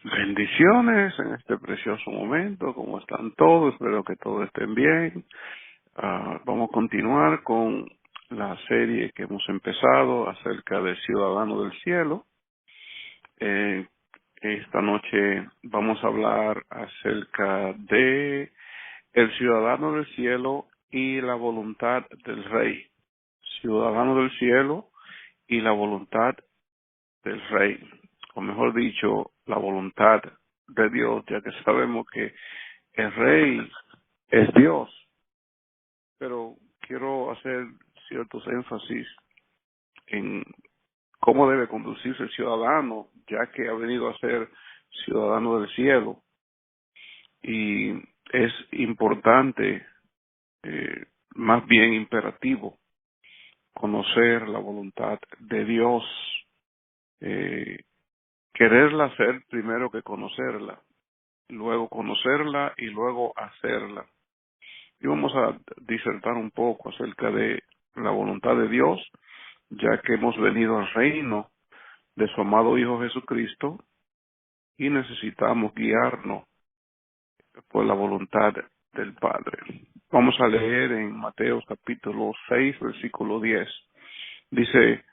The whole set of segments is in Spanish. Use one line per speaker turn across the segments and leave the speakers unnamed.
Bendiciones en este precioso momento. ¿Cómo están todos? Espero que todos estén bien. Vamos a continuar con la serie que hemos empezado acerca del ciudadano del cielo. Eh, esta noche vamos a hablar acerca de el ciudadano del cielo y la voluntad del rey. Ciudadano del cielo y la voluntad del rey, o mejor dicho, la voluntad de Dios, ya que sabemos que el rey es Dios, pero quiero hacer ciertos énfasis en cómo debe conducirse el ciudadano, ya que ha venido a ser ciudadano del cielo, y es importante, más bien imperativo, conocer la voluntad de Dios, eh, quererla hacer primero que conocerla, luego conocerla y luego hacerla. Y vamos a disertar un poco acerca de la voluntad de Dios, ya que hemos venido al reino de su amado Hijo Jesucristo y necesitamos guiarnos por la voluntad del Padre. Vamos a leer en Mateo capítulo 6, versículo 10. Dice,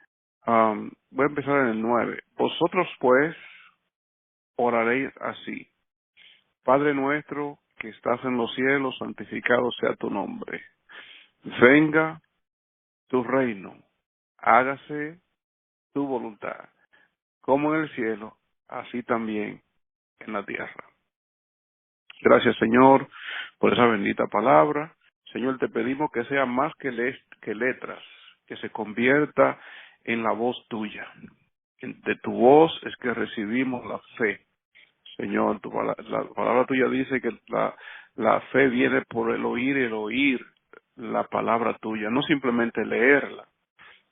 voy a empezar en el 9. Vosotros pues oraréis así: Padre nuestro que estás en los cielos, santificado sea tu nombre. Venga tu reino, hágase tu voluntad, como en el cielo, así también en la tierra. Gracias, Señor, por esa bendita palabra. Señor, te pedimos que sea más que letras, que se convierta en la voz tuya. De tu voz es que recibimos la fe. Señor, la palabra tuya dice que la fe viene por el oír la palabra tuya, no simplemente leerla,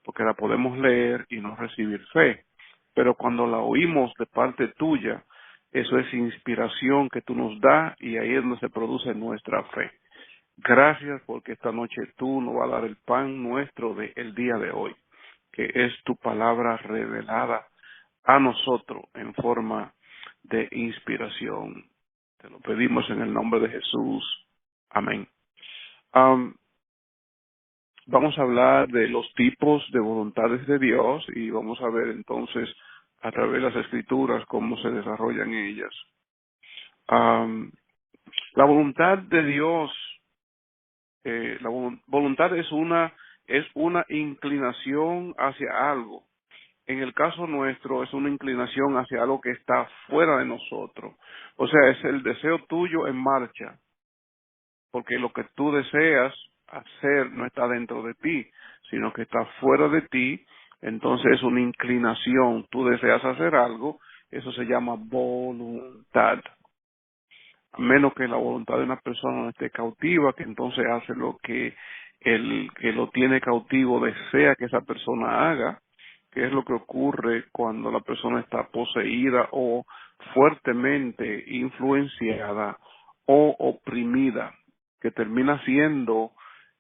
porque la podemos leer y no recibir fe, pero cuando la oímos de parte tuya, eso es inspiración que tú nos das y ahí es donde se produce nuestra fe. Gracias porque esta noche tú nos vas a dar el pan nuestro del día de hoy, que es tu palabra revelada a nosotros en forma de inspiración. Te lo pedimos en el nombre de Jesús. Amén. Vamos a hablar de los tipos de voluntades de Dios y vamos a ver entonces a través de las escrituras cómo se desarrollan ellas. La voluntad de Dios, voluntad es una inclinación hacia algo. En el caso nuestro es una inclinación hacia algo que está fuera de nosotros. O sea, es el deseo tuyo en marcha, porque lo que tú deseas hacer no está dentro de ti, sino que está fuera de ti. Entonces es una inclinación, tú deseas hacer algo, eso se llama voluntad. A menos que la voluntad de una persona no esté cautiva, que entonces hace lo que el que lo tiene cautivo desea que esa persona haga, que es lo que ocurre cuando la persona está poseída o fuertemente influenciada o oprimida, que termina siendo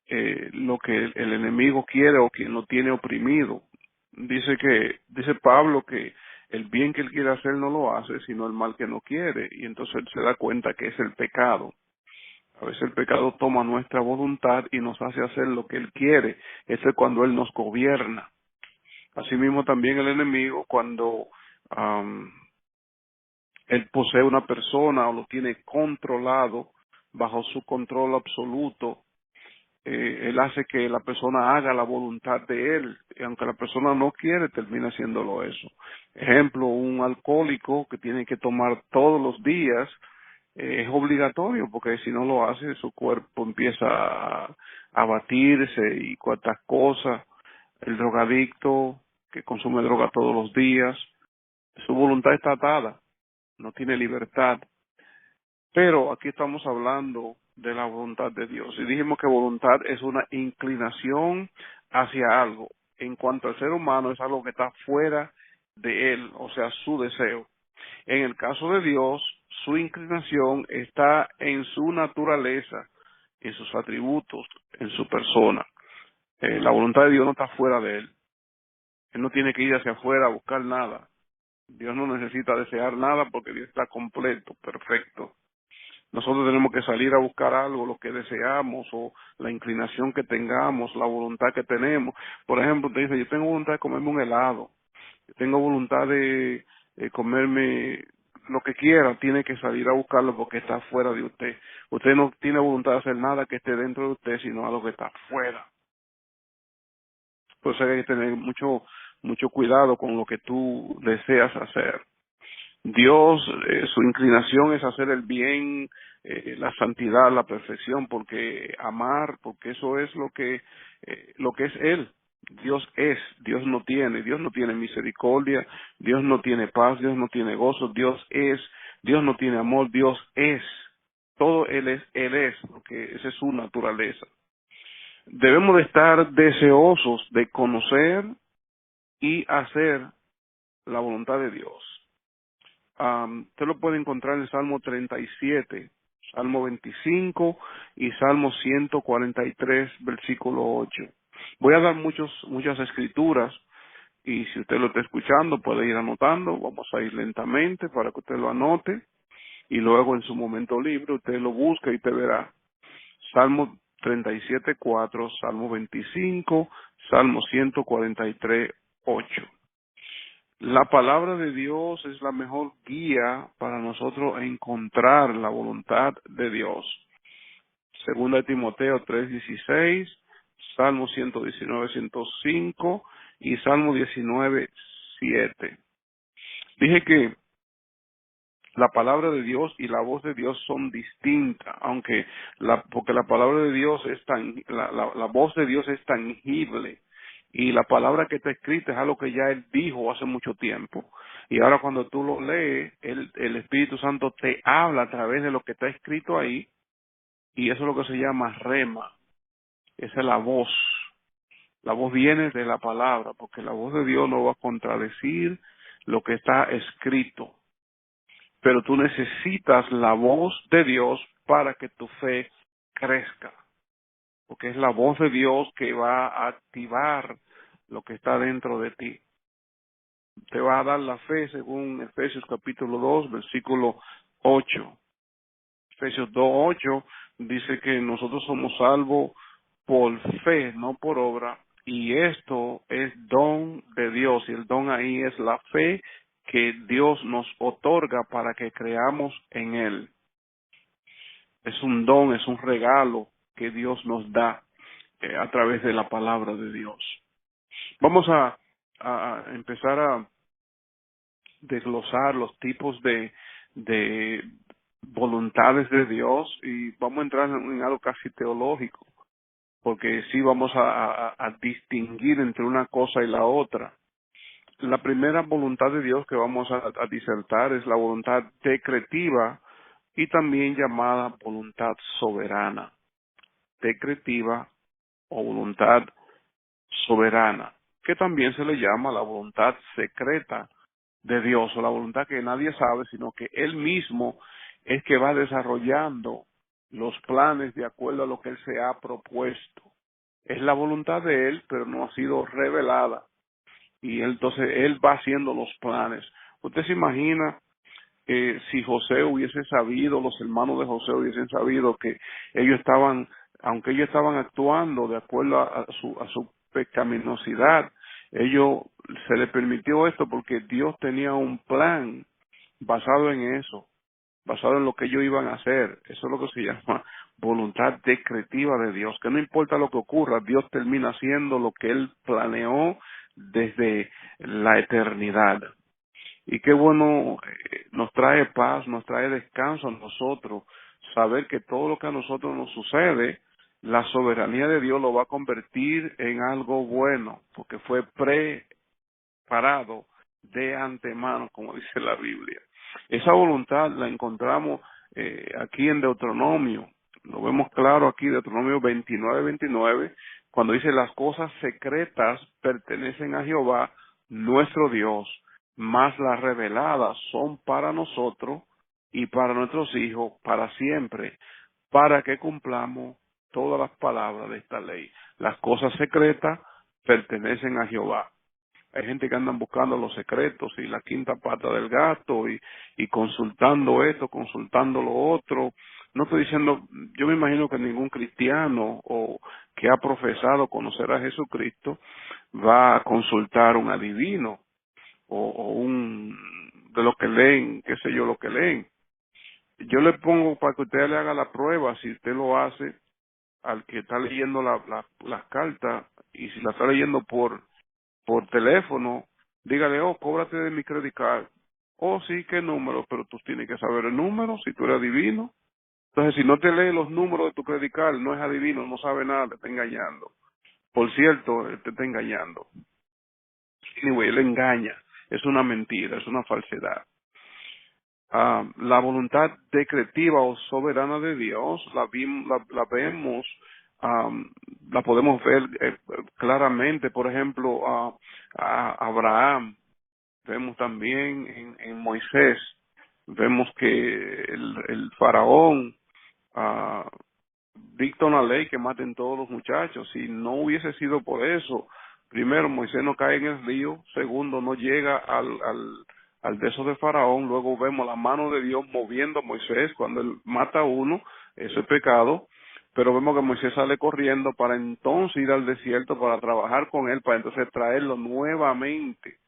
lo que el enemigo quiere o quien lo tiene oprimido. Dice Pablo que el bien que él quiere hacer no lo hace, sino el mal que no quiere, y entonces él se da cuenta que es el pecado. A veces el pecado toma nuestra voluntad y nos hace hacer lo que él quiere. Eso es cuando él nos gobierna. Asimismo también el enemigo, cuando él posee una persona o lo tiene controlado bajo su control absoluto, él hace que la persona haga la voluntad de él, y aunque la persona no quiere, termina haciéndolo eso. Ejemplo, un alcohólico que tiene que tomar todos los días, es obligatorio, porque si no lo hace, su cuerpo empieza a batirse y cuantas cosas. El drogadicto que consume droga todos los días, su voluntad está atada, no tiene libertad. Pero aquí estamos hablando de la voluntad de Dios. Y dijimos que voluntad es una inclinación hacia algo. En cuanto al ser humano, es algo que está fuera de él, o sea, su deseo. En el caso de Dios, su inclinación está en su naturaleza, en sus atributos, en su persona. La voluntad de Dios no está fuera de él. Él no tiene que ir hacia afuera a buscar nada. Dios no necesita desear nada porque Dios está completo, perfecto. Nosotros tenemos que salir a buscar algo, lo que deseamos o la inclinación que tengamos, la voluntad que tenemos. Por ejemplo, te dice, yo tengo voluntad de comerme un helado, yo tengo voluntad de comerme lo que quiera, tiene que salir a buscarlo porque está fuera de usted. Usted no tiene voluntad de hacer nada que esté dentro de usted, sino algo que está fuera. Por eso hay que tener mucho cuidado con lo que tú deseas hacer. Dios, su inclinación es hacer el bien, la santidad, la perfección, porque amar, porque eso es lo que es Él. Dios no tiene misericordia, Dios no tiene paz, Dios no tiene gozo, Dios no tiene amor, Dios es. Todo Él es, porque esa es su naturaleza. Debemos de estar deseosos de conocer y hacer la voluntad de Dios. Usted lo puede encontrar en Salmo 37, Salmo 25 y Salmo 143, versículo 8. Voy a dar muchas escrituras y si usted lo está escuchando puede ir anotando. Vamos a ir lentamente para que usted lo anote y luego en su momento libre usted lo busca y te verá. Salmo 37, 4, Salmo 25, Salmo 143, 8. La palabra de Dios es la mejor guía para nosotros encontrar la voluntad de Dios. Segunda de Timoteo 3:16, Salmo 119, 105 y Salmo 19:7. Dije que la palabra de Dios y la voz de Dios son distintas, porque la palabra de Dios la voz de Dios es tangible y la palabra que está escrita es algo que ya Él dijo hace mucho tiempo. Y ahora cuando tú lo lees, el Espíritu Santo te habla a través de lo que está escrito ahí y eso es lo que se llama rema. Esa es la voz. La voz viene de la palabra porque la voz de Dios no va a contradecir lo que está escrito. Pero tú necesitas la voz de Dios para que tu fe crezca, porque es la voz de Dios que va a activar lo que está dentro de ti. Te va a dar la fe según Efesios capítulo 2, versículo 8. Efesios 2:8 dice que nosotros somos salvos por fe, no por obra, y esto es don de Dios, y el don ahí es la fe que Dios nos otorga para que creamos en Él. Es un don, es un regalo que Dios nos da a través de la palabra de Dios. Vamos a empezar a desglosar los tipos de voluntades de Dios y vamos a entrar en algo casi teológico, porque sí vamos a distinguir entre una cosa y la otra. La primera voluntad de Dios que vamos a disertar es la voluntad decretiva y también llamada voluntad soberana. Decretiva o voluntad soberana, que también se le llama la voluntad secreta de Dios, o la voluntad que nadie sabe, sino que Él mismo es que va desarrollando los planes de acuerdo a lo que Él se ha propuesto. Es la voluntad de Él, pero no ha sido revelada. Y entonces Él va haciendo los planes. Usted se imagina si José hubiese sabido, los hermanos de José hubiesen sabido que ellos estaban, aunque ellos estaban actuando de acuerdo a su pecaminosidad, ellos se les permitió esto porque Dios tenía un plan basado en eso, basado en lo que ellos iban a hacer. Eso es lo que se llama voluntad decretiva de Dios, que no importa lo que ocurra, Dios termina haciendo lo que Él planeó desde la eternidad. Y qué bueno, nos trae paz, nos trae descanso a nosotros, saber que todo lo que a nosotros nos sucede, la soberanía de Dios lo va a convertir en algo bueno, porque fue preparado de antemano, como dice la Biblia. Esa voluntad la encontramos aquí en Deuteronomio, lo vemos claro aquí, Deuteronomio 29:29, cuando dice las cosas secretas pertenecen a Jehová, nuestro Dios, mas las reveladas son para nosotros y para nuestros hijos para siempre, para que cumplamos todas las palabras de esta ley. Las cosas secretas pertenecen a Jehová. hay gente que andan buscando los secretos y la quinta pata del gato y consultando esto, consultando lo otro. No estoy diciendo, yo me imagino que ningún cristiano o que ha profesado conocer a Jesucristo va a consultar un adivino o un de lo que leen, qué sé yo, lo que leen. Yo le pongo para que usted le haga la prueba, si usted lo hace, al que está leyendo las cartas, y si la está leyendo por teléfono, dígale, oh, cóbrate de mi credit card. Oh, sí, ¿qué número? Pero tú tienes que saber el número, si tú eres adivino. Entonces, si no te lee los números de tu credit card, no es adivino, no sabe nada, te está engañando. Por cierto, él te está engañando. Anyway, él engaña. Es una mentira, es una falsedad. La voluntad decretiva o soberana de Dios la vemos, la podemos ver claramente, por ejemplo, a Abraham, vemos también en Moisés, vemos que el faraón ah, dicta una ley que maten todos los muchachos. Si no hubiese sido por eso, primero, Moisés no cae en el río; segundo, no llega al beso de Faraón; luego vemos la mano de Dios moviendo a Moisés cuando él mata a uno, eso es pecado, pero vemos que Moisés sale corriendo para entonces ir al desierto para trabajar con él, para entonces traerlo nuevamente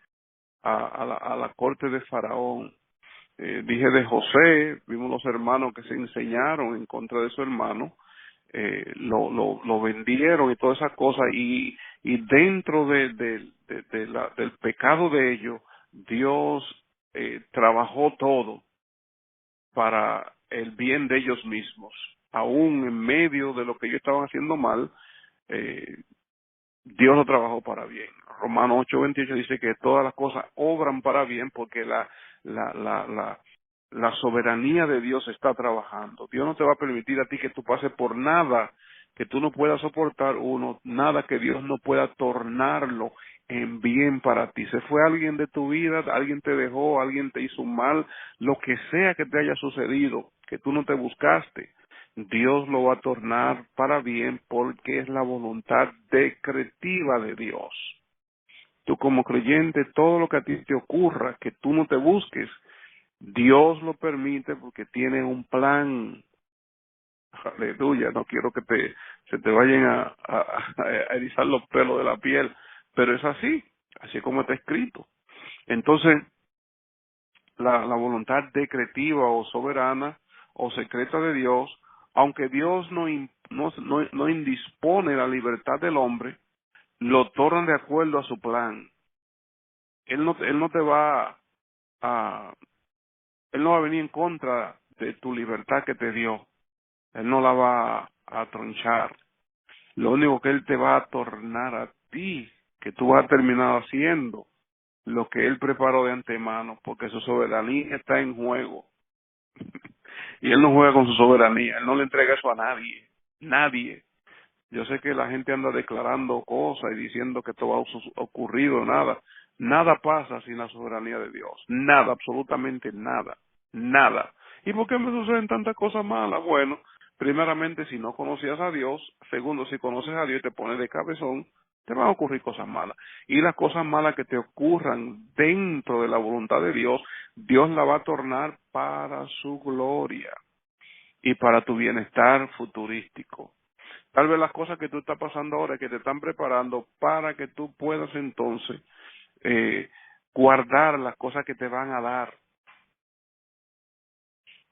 a la corte de Faraón. Dije de José, vimos los hermanos que se enseñaron en contra de su hermano, lo vendieron y todas esas cosas, y dentro del pecado de ellos, Dios trabajó todo para el bien de ellos mismos. Aún en medio de lo que ellos estaban haciendo mal, eh, Dios lo trabajó para bien. Romanos 8:28 dice que todas las cosas obran para bien porque la, la, la, la soberanía de Dios está trabajando. Dios no te va a permitir a ti que tú pases por nada que tú no puedas soportar, nada que Dios no pueda tornarlo en bien para ti. Se fue alguien de tu vida, alguien te dejó, alguien te hizo un mal, lo que sea que te haya sucedido, que tú no te buscaste, Dios lo va a tornar para bien porque es la voluntad decretiva de Dios. Tú como creyente, todo lo que a ti te ocurra, que tú no te busques, Dios lo permite porque tiene un plan. Aleluya, no quiero que se te vayan a erizar los pelos de la piel, pero es así, así como está escrito. Entonces, la voluntad decretiva o soberana o secreta de Dios, aunque Dios no indispone la libertad del hombre, lo torna de acuerdo a su plan. Él no te va a, él no va a venir en contra de tu libertad que te dio. Él no la va a tronchar. Lo único que él te va a tornar a ti, que tú vas a terminar haciendo lo que él preparó de antemano, porque su soberanía está en juego. Y él no juega con su soberanía, él no le entrega eso a nadie, nadie. Yo sé que la gente anda declarando cosas y diciendo que esto ha ocurrido, nada. Nada pasa sin la soberanía de Dios, nada, absolutamente nada, nada. ¿Y por qué me suceden tantas cosas malas? Bueno, primeramente, si no conocías a Dios; segundo, si conoces a Dios y te pones de cabezón, te van a ocurrir cosas malas. Y las cosas malas que te ocurran dentro de la voluntad de Dios, Dios la va a tornar para su gloria y para tu bienestar futurístico. Tal vez las cosas que tú estás pasando ahora, que te están preparando para que tú puedas entonces eh, guardar las cosas que te van a dar.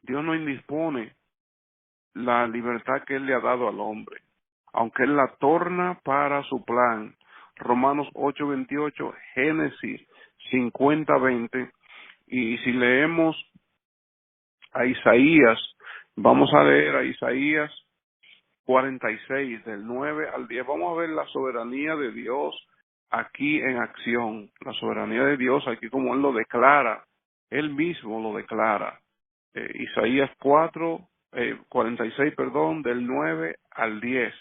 Dios no indispone la libertad que Él le ha dado al hombre, aunque Él la torna para su plan. Romanos 8:28, Génesis 50:20, y si leemos a Isaías, vamos a leer a Isaías 46, del 9 al 10, vamos a ver la soberanía de Dios aquí en acción, la soberanía de Dios aquí como Él lo declara, Él mismo lo declara. Isaías 46, perdón, del 9 al 10.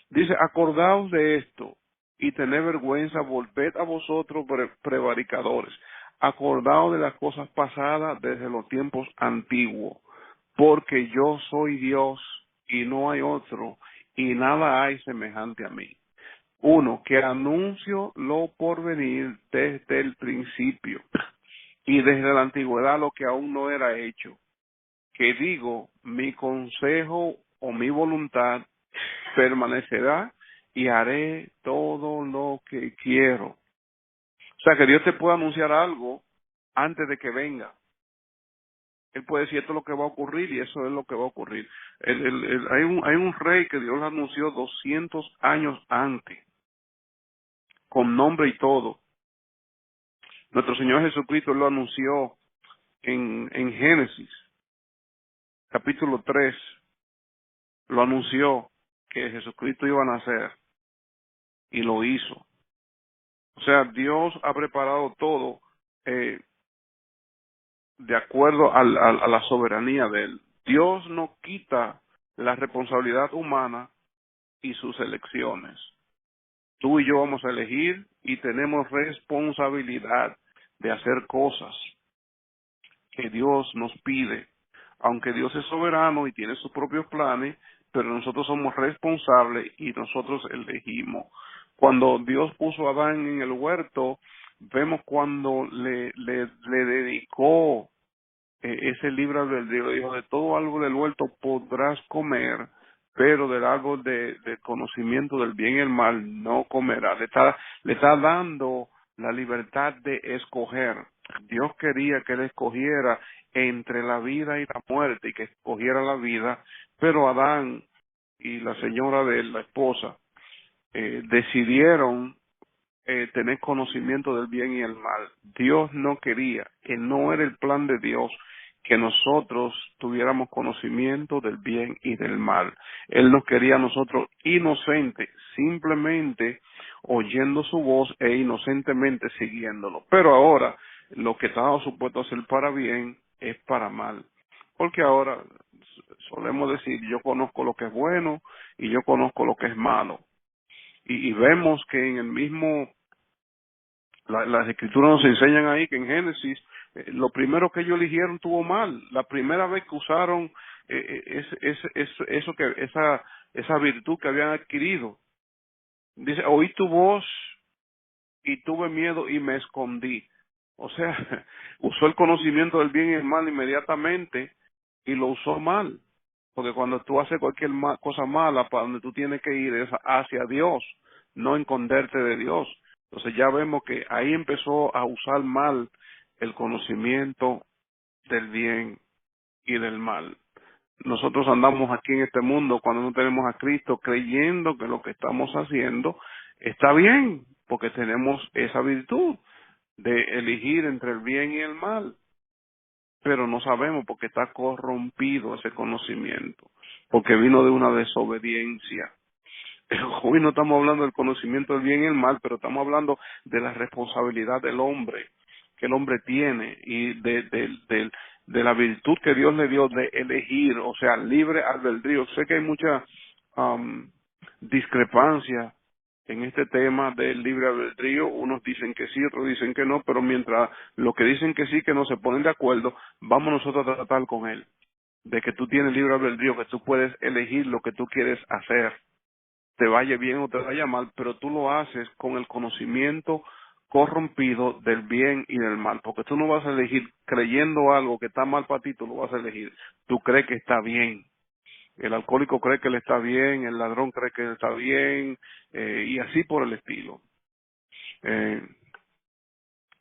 Dice: acordaos de esto y tened vergüenza, volved a vosotros prevaricadores, acordaos de las cosas pasadas desde los tiempos antiguos, porque yo soy Dios y no hay otro, y nada hay semejante a mí. Uno, que anuncio lo por venir desde el principio y desde la antigüedad lo que aún no era hecho. Que digo, mi consejo o mi voluntad permanecerá y haré todo lo que quiero. O sea, que Dios te puede anunciar algo antes de que venga. Él puede decir esto es lo que va a ocurrir y eso es lo que va a ocurrir. Hay un rey que Dios le anunció 200 años antes, con nombre y todo. Nuestro Señor Jesucristo lo anunció en Génesis, capítulo 3, lo anunció que Jesucristo iba a nacer y lo hizo. O sea, Dios ha preparado todo de acuerdo a la soberanía de Él. Dios no quita la responsabilidad humana y sus elecciones. Tú y yo vamos a elegir y tenemos responsabilidad de hacer cosas que Dios nos pide. Aunque Dios es soberano y tiene sus propios planes, pero nosotros somos responsables y nosotros elegimos. Cuando Dios puso a Adán en el huerto, vemos cuando le dedicó ese libre albedrío, dijo, de todo árbol del huerto podrás comer, pero del árbol del conocimiento del bien y el mal no comerás. Le está dando la libertad de escoger. Dios quería que él escogiera entre la vida y la muerte y que escogiera la vida, pero Adán y la señora de él, la esposa, decidieron tener conocimiento del bien y el mal. Dios no quería, que no era el plan de Dios que nosotros tuviéramos conocimiento del bien y del mal. Él nos quería a nosotros inocentes, simplemente oyendo su voz e inocentemente siguiéndolo. Pero ahora, lo que estaba supuesto a ser para bien es para mal. Porque ahora solemos decir, yo conozco lo que es bueno y yo conozco lo que es malo. Y vemos que en el mismo las escrituras nos enseñan ahí que en Génesis lo primero que ellos eligieron tuvo mal. La primera vez que usaron esa virtud que habían adquirido. Dice, oí tu voz y tuve miedo y me escondí. O sea, usó el conocimiento del bien y el mal inmediatamente y lo usó mal. Porque cuando tú haces cualquier cosa mala, para donde tú tienes que ir es hacia Dios, no esconderte de Dios. Entonces ya vemos que ahí empezó a usar mal el conocimiento del bien y del mal. Nosotros andamos aquí en este mundo cuando no tenemos a Cristo creyendo que lo que estamos haciendo está bien, porque tenemos esa virtud de elegir entre el bien y el mal, pero no sabemos porque está corrompido ese conocimiento, porque vino de una desobediencia. Hoy no estamos hablando del conocimiento del bien y el mal, pero estamos hablando de la responsabilidad del hombre, que el hombre tiene, y de la virtud que Dios le dio de elegir, o sea, libre albedrío. Sé que hay mucha discrepancia en este tema del libre albedrío. Unos dicen que sí, otros dicen que no, pero mientras los que dicen que sí, que no se ponen de acuerdo, vamos nosotros a tratar con él, de que tú tienes libre albedrío, que tú puedes elegir lo que tú quieres hacer, te vaya bien o te vaya mal, pero tú lo haces con el conocimiento corrompido del bien y del mal, porque tú no vas a elegir creyendo algo que está mal para ti, tú lo vas a elegir, tú crees que está bien, el alcohólico cree que le está bien, el ladrón cree que está bien, y así por el estilo. Eh,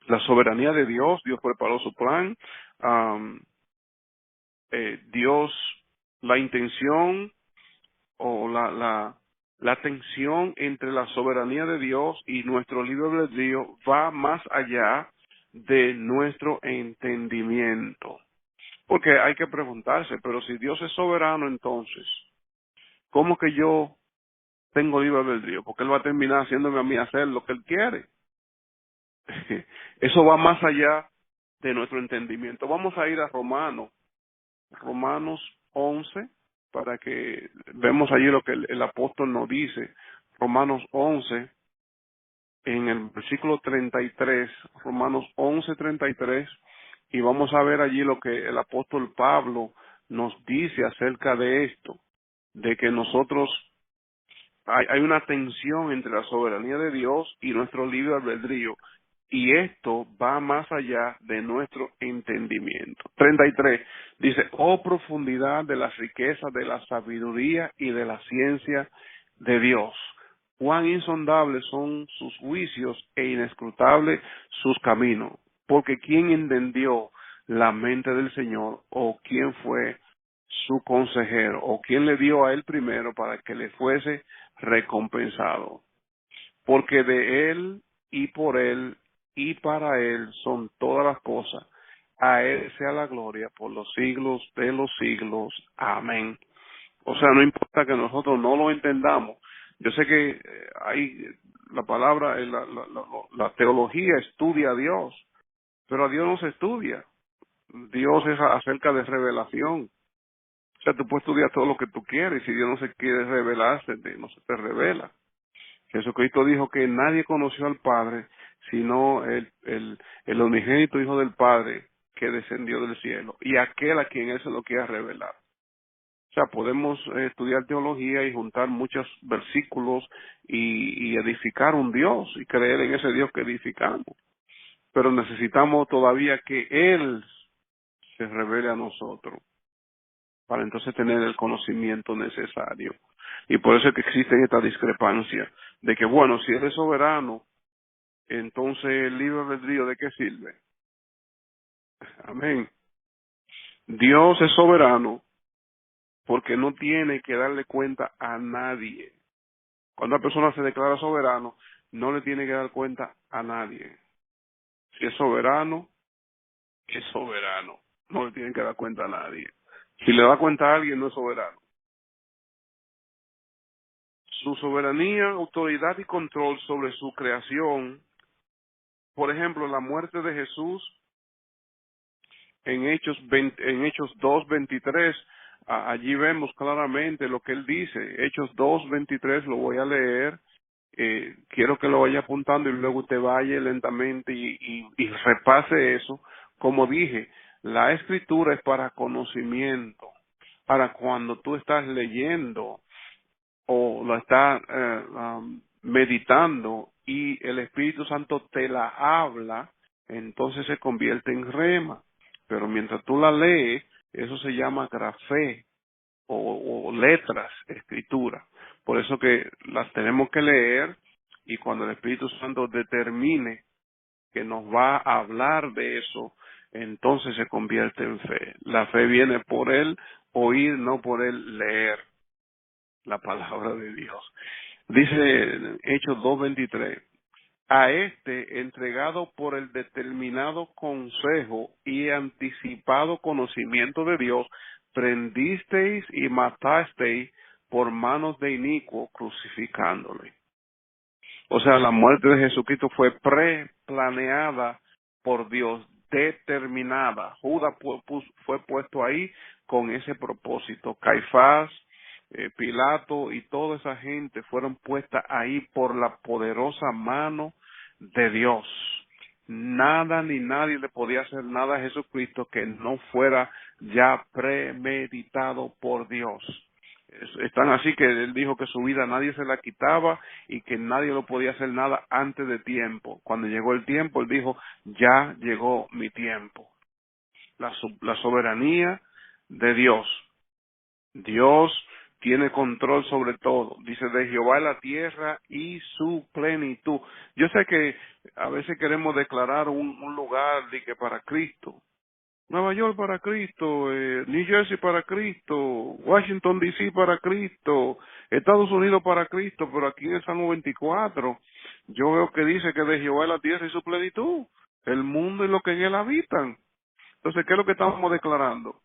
la soberanía de Dios, Dios preparó su plan, am, Dios, la intención o la tensión entre la soberanía de Dios y nuestro libre albedrío va más allá de nuestro entendimiento. Porque hay que preguntarse, pero si Dios es soberano, entonces, ¿cómo que yo tengo libre albedrío? Porque Él va a terminar haciéndome a mí hacer lo que Él quiere. Eso va más allá de nuestro entendimiento. Vamos a ir a Romanos 11, para que vemos allí lo que el apóstol nos dice. Romanos 11, en el versículo 33, Romanos 11:33, y vamos a ver allí lo que el apóstol Pablo nos dice acerca de esto, de que nosotros hay una tensión entre la soberanía de Dios y nuestro libre albedrío. Y esto va más allá de nuestro entendimiento. 33 dice, oh profundidad de las riquezas de la sabiduría y de la ciencia de Dios. Cuán insondables son sus juicios e inescrutables sus caminos. Porque ¿quién entendió la mente del Señor? ¿O quién fue su consejero? ¿O quién le dio a él primero para que le fuese recompensado? Porque de él y por él y para él son todas las cosas. A él sea la gloria por los siglos de los siglos. Amén. O sea, no importa que nosotros no lo entendamos. Yo sé que hay la palabra, la teología estudia a Dios, pero a Dios no se estudia. Dios es acerca de revelación. O sea, tú puedes estudiar todo lo que tú quieres y si Dios no se quiere revelarse, no se te revela. Jesucristo dijo que nadie conoció al Padre sino el unigénito Hijo del Padre que descendió del cielo y aquel a quien Él se lo quiera revelar. O sea, podemos estudiar teología y juntar muchos versículos y edificar un Dios y creer en ese Dios que edificamos. Pero necesitamos todavía que Él se revele a nosotros para entonces tener el conocimiento necesario. Y por eso es que existe esta discrepancia de que, bueno, si Él es soberano, entonces el libre albedrío, ¿de qué sirve? Amén. Dios es soberano porque no tiene que darle cuenta a nadie. Cuando una persona se declara soberano, no le tiene que dar cuenta a nadie. Si es soberano, es soberano. No le tiene que dar cuenta a nadie. Si le da cuenta a alguien, no es soberano. Su soberanía, autoridad y control sobre su creación, por ejemplo, la muerte de Jesús en Hechos 2:23, allí vemos claramente lo que él dice. Hechos 2:23 lo voy a leer. Quiero que lo vaya apuntando y luego usted vaya lentamente y repase eso. Como dije, la escritura es para conocimiento, para cuando tú estás leyendo o lo estás meditando y el Espíritu Santo te la habla, entonces se convierte en rema. Pero mientras tú la lees, eso se llama grafé o letras, escritura. Por eso que las tenemos que leer y cuando el Espíritu Santo determine que nos va a hablar de eso, entonces se convierte en fe. La fe viene por el oír, no por el leer la palabra de Dios. Dice Hechos 2:23, a este entregado por el determinado consejo y anticipado conocimiento de Dios, prendisteis y matasteis por manos de inicuo, crucificándole. O sea, la muerte de Jesucristo fue preplaneada por Dios, determinada. Judas fue puesto ahí con ese propósito. Caifás, Pilato y toda esa gente fueron puestas ahí por la poderosa mano de Dios. Nada ni nadie le podía hacer nada a Jesucristo que no fuera ya premeditado por Dios. Están así que él dijo que su vida nadie se la quitaba y que nadie lo podía hacer nada antes de tiempo. Cuando llegó el tiempo, él dijo, ya llegó mi tiempo. La soberanía de Dios. Dios tiene control sobre todo. Dice, de Jehová es la tierra y su plenitud. Yo sé que a veces queremos declarar un lugar de que para Cristo. Nueva York para Cristo, New Jersey para Cristo, Washington DC para Cristo, Estados Unidos para Cristo, pero aquí en el Salmo 24 yo veo que dice que de Jehová es la tierra y su plenitud, el mundo y lo que en él habitan. Entonces, ¿qué es lo que estamos declarando?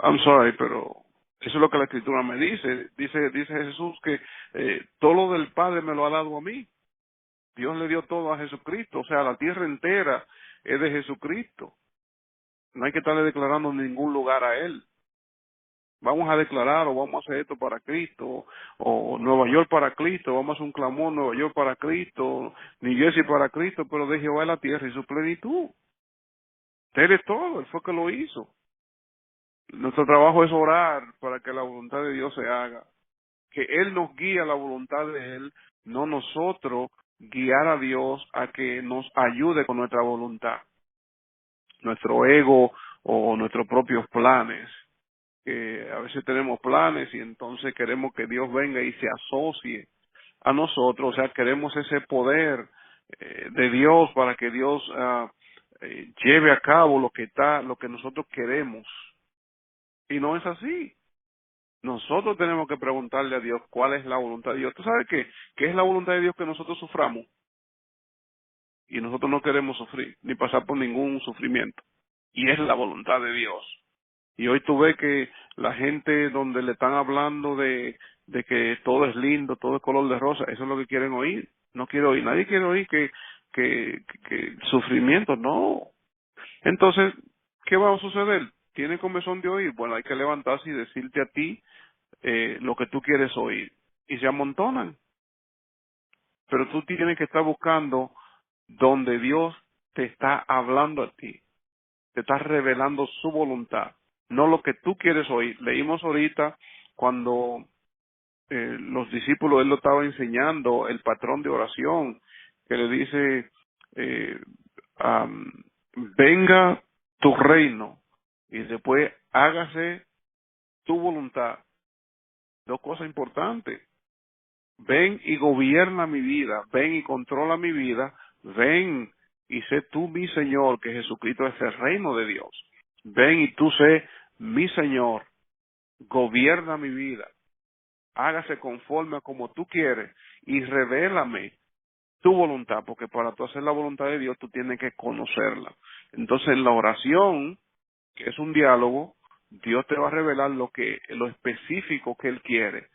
I'm sorry, pero eso es lo que la Escritura me dice. Dice Jesús que todo lo del Padre me lo ha dado a mí. Dios le dio todo a Jesucristo, o sea, la tierra entera es de Jesucristo. No hay que estarle declarando ningún lugar a Él. Vamos a declarar o vamos a hacer esto para Cristo, o Nueva York para Cristo, vamos a hacer un clamor Nueva York para Cristo, New Jersey para Cristo, pero de Jehová es la tierra y su plenitud. Él es todo, Él fue que lo hizo. Nuestro trabajo es orar para que la voluntad de Dios se haga. que Él nos guía a la voluntad de Él, no nosotros guiar a Dios a que nos ayude con nuestra voluntad, nuestro ego o nuestros propios planes. Que a veces tenemos planes y entonces queremos que Dios venga y se asocie a nosotros, o sea, queremos ese poder de Dios para que Dios lleve a cabo lo que nosotros queremos. Y no es así. Nosotros tenemos que preguntarle a Dios cuál es la voluntad de Dios. ¿Tú sabes qué es la voluntad de Dios? Que nosotros suframos. Y nosotros no queremos sufrir, ni pasar por ningún sufrimiento. Y es la voluntad de Dios. Y hoy tú ves que la gente donde le están hablando de que todo es lindo, todo es color de rosa, eso es lo que quieren oír. No quiere oír, nadie quiere oír que sufrimiento, no. Entonces, ¿qué va a suceder? ¿Tiene comezón de oír? Bueno, hay que levantarse y decirte a ti lo que tú quieres oír. Y se amontonan. Pero tú tienes que estar buscando donde Dios te está hablando a ti, te está revelando su voluntad, no lo que tú quieres oír. Leímos ahorita cuando los discípulos, Él lo estaba enseñando, el patrón de oración, que le dice, eh, am, venga tu reino, y después hágase tu voluntad. Dos cosas importantes. Ven y gobierna mi vida, ven y controla mi vida, ven y sé tú mi Señor, que Jesucristo es el reino de Dios. Ven y tú sé mi Señor, gobierna mi vida, hágase conforme a como tú quieres y revélame tu voluntad, porque para tú hacer la voluntad de Dios tú tienes que conocerla. Entonces en la oración, que es un diálogo, Dios te va a revelar lo específico que Él quiere,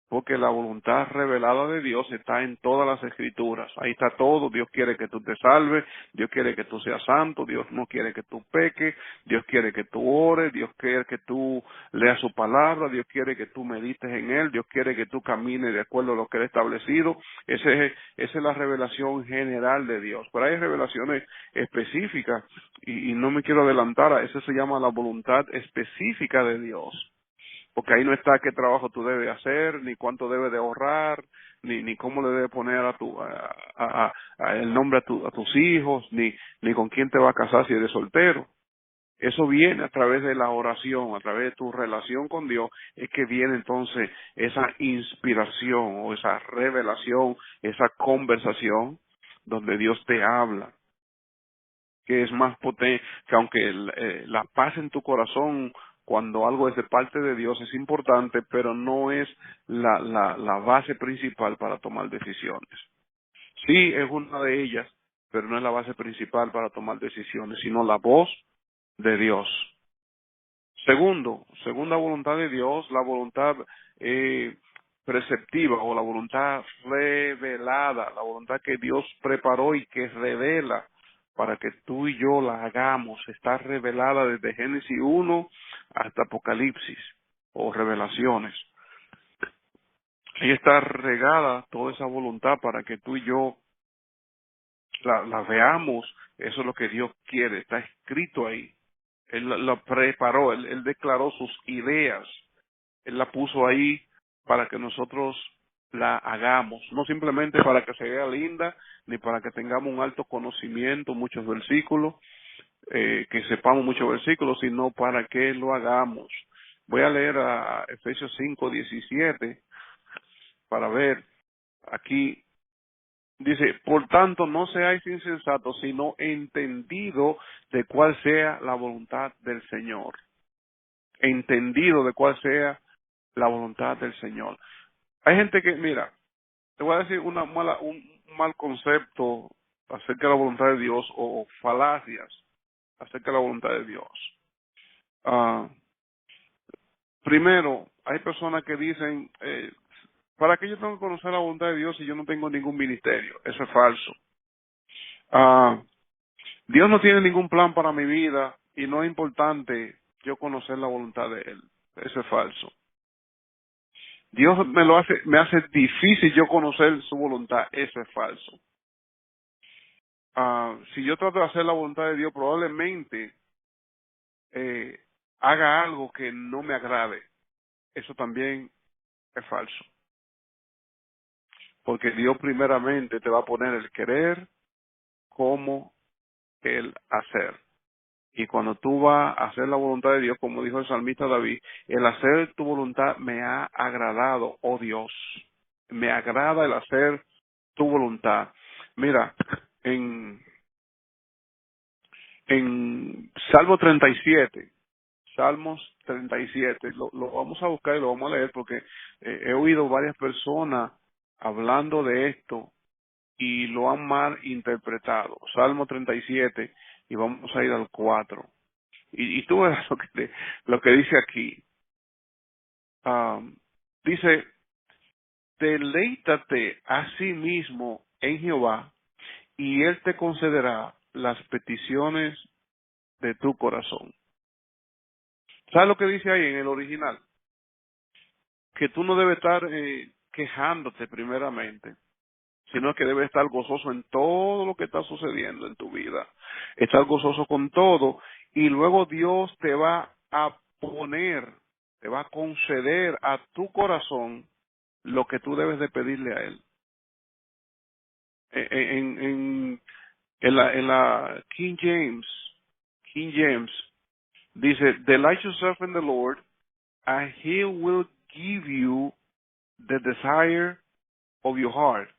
porque la voluntad revelada de Dios está en todas las escrituras. Ahí está todo. Dios quiere que tú te salves, Dios quiere que tú seas santo, Dios no quiere que tú peques, Dios quiere que tú ores, Dios quiere que tú leas su palabra, Dios quiere que tú medites en Él, Dios quiere que tú camines de acuerdo a lo que Él ha establecido. Esa es la revelación general de Dios. Pero hay revelaciones específicas y no me quiero adelantar a eso. Se llama la voluntad específica de Dios, porque ahí no está qué trabajo tú debes hacer, ni cuánto debes de ahorrar, ni cómo le debes poner a el nombre a tus hijos, ni con quién te vas a casar si eres soltero. Eso viene a través de la oración, a través de tu relación con Dios, es que viene entonces esa inspiración o esa revelación, esa conversación donde Dios te habla, que es más potente, que aunque la paz en tu corazón cuando algo es de parte de Dios es importante, pero no es la base principal para tomar decisiones. Sí, es una de ellas, pero no es la base principal para tomar decisiones, sino la voz de Dios. Segunda voluntad de Dios, la voluntad preceptiva o la voluntad revelada, la voluntad que Dios preparó y que revela para que tú y yo la hagamos. Está revelada desde Génesis 1 hasta Apocalipsis o Revelaciones. Ahí está regada toda esa voluntad para que tú y yo la veamos. Eso es lo que Dios quiere, está escrito ahí. Él la preparó, él declaró sus ideas, Él la puso ahí para que nosotros la hagamos, no simplemente para que se vea linda, ni para que tengamos un alto conocimiento, muchos versículos, que sepamos muchos versículos, sino para que lo hagamos. Voy a leer a Efesios 5:17 para ver aquí. Dice, por tanto, no seáis insensatos, sino entendido de cuál sea la voluntad del Señor. Entendido de cuál sea la voluntad del Señor. Hay gente que, mira, te voy a decir un mal concepto acerca de la voluntad de Dios o falacias acerca de la voluntad de Dios. Ah, primero, hay personas que dicen, ¿para qué yo tengo que conocer la voluntad de Dios si yo no tengo ningún ministerio? Eso es falso. Ah, Dios no tiene ningún plan para mi vida y no es importante yo conocer la voluntad de Él. Eso es falso. Dios me hace difícil yo conocer su voluntad. Eso es falso. Si yo trato de hacer la voluntad de Dios, probablemente eh, haga algo que no me agrade. Eso también es falso. porque Dios primeramente te va a poner el querer como el hacer. Y cuando tú vas a hacer la voluntad de Dios, como dijo el salmista David, el hacer tu voluntad me ha agradado, oh Dios. Me agrada el hacer tu voluntad. Mira, en, en Salmos 37, lo vamos a buscar y lo vamos a leer porque he oído varias personas hablando de esto y lo han mal interpretado. Salmo 37 y vamos a ir al 4. Y tú verás lo que dice aquí. Um, Dice, deleítate a sí mismo en Jehová y Él te concederá las peticiones de tu corazón. ¿Sabes lo que dice ahí en el original? Que tú no debes estar quejándote primeramente, sino que debes estar gozoso en todo lo que está sucediendo en tu vida. Estar gozoso con todo y luego Dios te va a poner, te va a conceder a tu corazón lo que tú debes de pedirle a Él. En la King James dice, delight yourself in the Lord and He will give you the desire of your heart.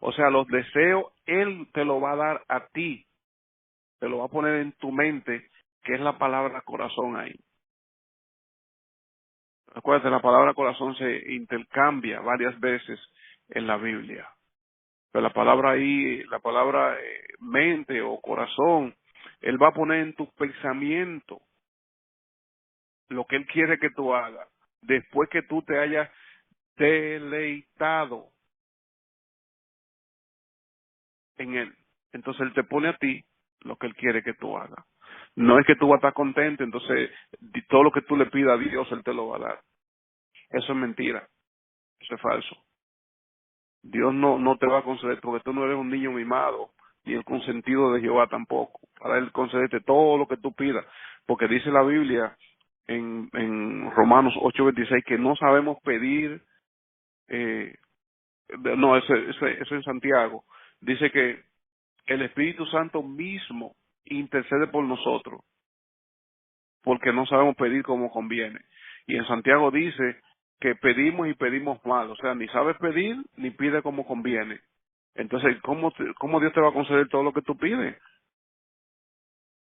O sea, los deseos, Él te lo va a dar a ti, te lo va a poner en tu mente, que es la palabra corazón ahí. Acuérdate, la palabra corazón se intercambia varias veces en la Biblia. Pero la palabra ahí, la palabra mente o corazón, Él va a poner en tu pensamiento lo que Él quiere que tú hagas, después que tú te hayas deleitado en Él. Entonces Él te pone a ti lo que Él quiere que tú hagas. No es que tú vas a estar contento, entonces todo lo que tú le pidas a Dios, Él te lo va a dar. Eso es mentira, eso es falso. Dios no te va a conceder, porque tú no eres un niño mimado, ni el consentido de Jehová tampoco, para Él concederte todo lo que tú pidas, porque dice la Biblia en Romanos 8:26 que no sabemos pedir, eh, no, eso en Santiago, dice que el Espíritu Santo mismo intercede por nosotros, porque no sabemos pedir como conviene. Y en Santiago dice que pedimos y pedimos mal, o sea, ni sabes pedir ni pide como conviene. Entonces, ¿cómo Dios te va a conceder todo lo que tú pides?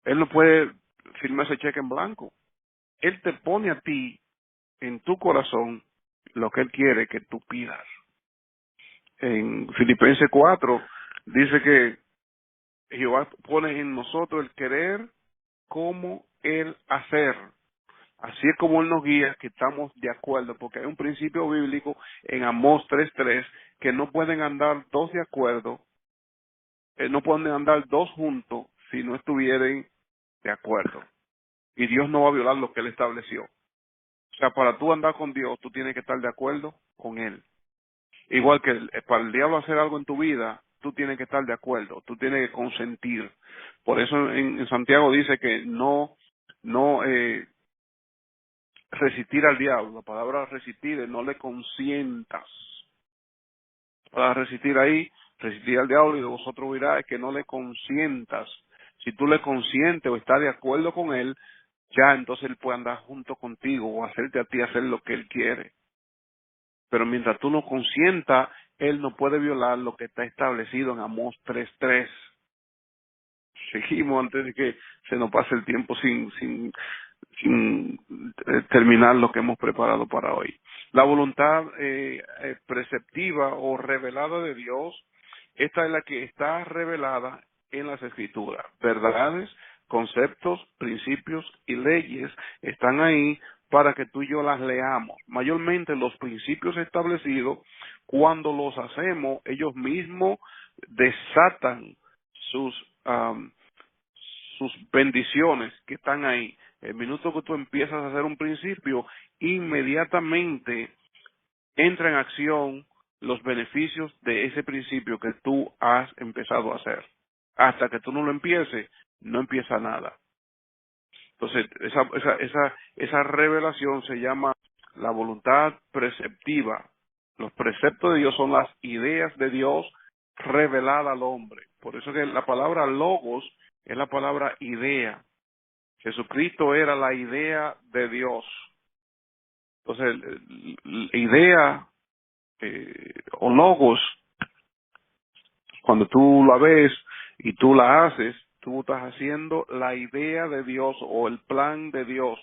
Él no puede firmar ese cheque en blanco. Él te pone a ti en tu corazón lo que Él quiere que tú pidas. En Filipenses 4 dice que Jehová pone en nosotros el querer como el hacer. Así es como Él nos guía, que estamos de acuerdo, porque hay un principio bíblico en Amós 3:3 que no pueden andar dos de acuerdo, no pueden andar dos juntos si no estuvieren de acuerdo. Y Dios no va a violar lo que Él estableció. O sea, para tú andar con Dios, tú tienes que estar de acuerdo con Él. Igual que para el diablo hacer algo en tu vida, tú tienes que estar de acuerdo, tú tienes que consentir. Por eso en Santiago dice que no resistir al diablo. La palabra resistir es no le consientas. Para resistir ahí, resistir al diablo y de vosotros oirá que no le consientas. Si tú le consientes o estás de acuerdo con él, ya entonces él puede andar junto contigo o hacerte a ti hacer lo que él quiere. Pero mientras tú no consientas, él no puede violar lo que está establecido en Amós 3:3. Seguimos antes de que se nos pase el tiempo sin terminar lo que hemos preparado para hoy. La voluntad preceptiva o revelada de Dios, esta es la que está revelada en las Escrituras. Verdades, conceptos, principios y leyes están ahí para que tú y yo las leamos. Mayormente los principios establecidos, cuando los hacemos, ellos mismos desatan sus sus bendiciones que están ahí. El minuto que tú empiezas a hacer un principio, inmediatamente entra en acción los beneficios de ese principio que tú has empezado a hacer. Hasta que tú no lo empieces, no empieza nada. Entonces, esa revelación se llama la voluntad preceptiva, Los preceptos de Dios son las ideas de Dios reveladas al hombre. Por eso que la palabra logos es la palabra idea. Jesucristo era la idea de Dios. Entonces, idea o logos, cuando tú la ves y tú la haces, tú estás haciendo la idea de Dios o el plan de Dios.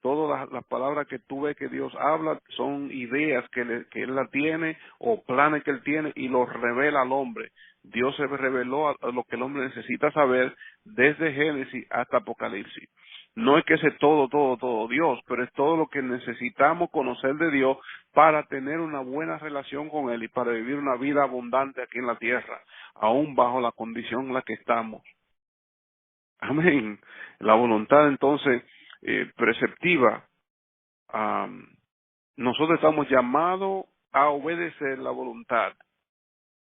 Todas las palabras que tú ves que Dios habla son ideas que Él la tiene o planes que Él tiene y los revela al hombre. Dios se reveló a lo que el hombre necesita saber desde Génesis hasta Apocalipsis. No es que sea todo Dios, pero es todo lo que necesitamos conocer de Dios para tener una buena relación con Él y para vivir una vida abundante aquí en la tierra, aún bajo la condición en la que estamos. Amén. La voluntad entonces preceptiva, nosotros estamos llamados a obedecer la voluntad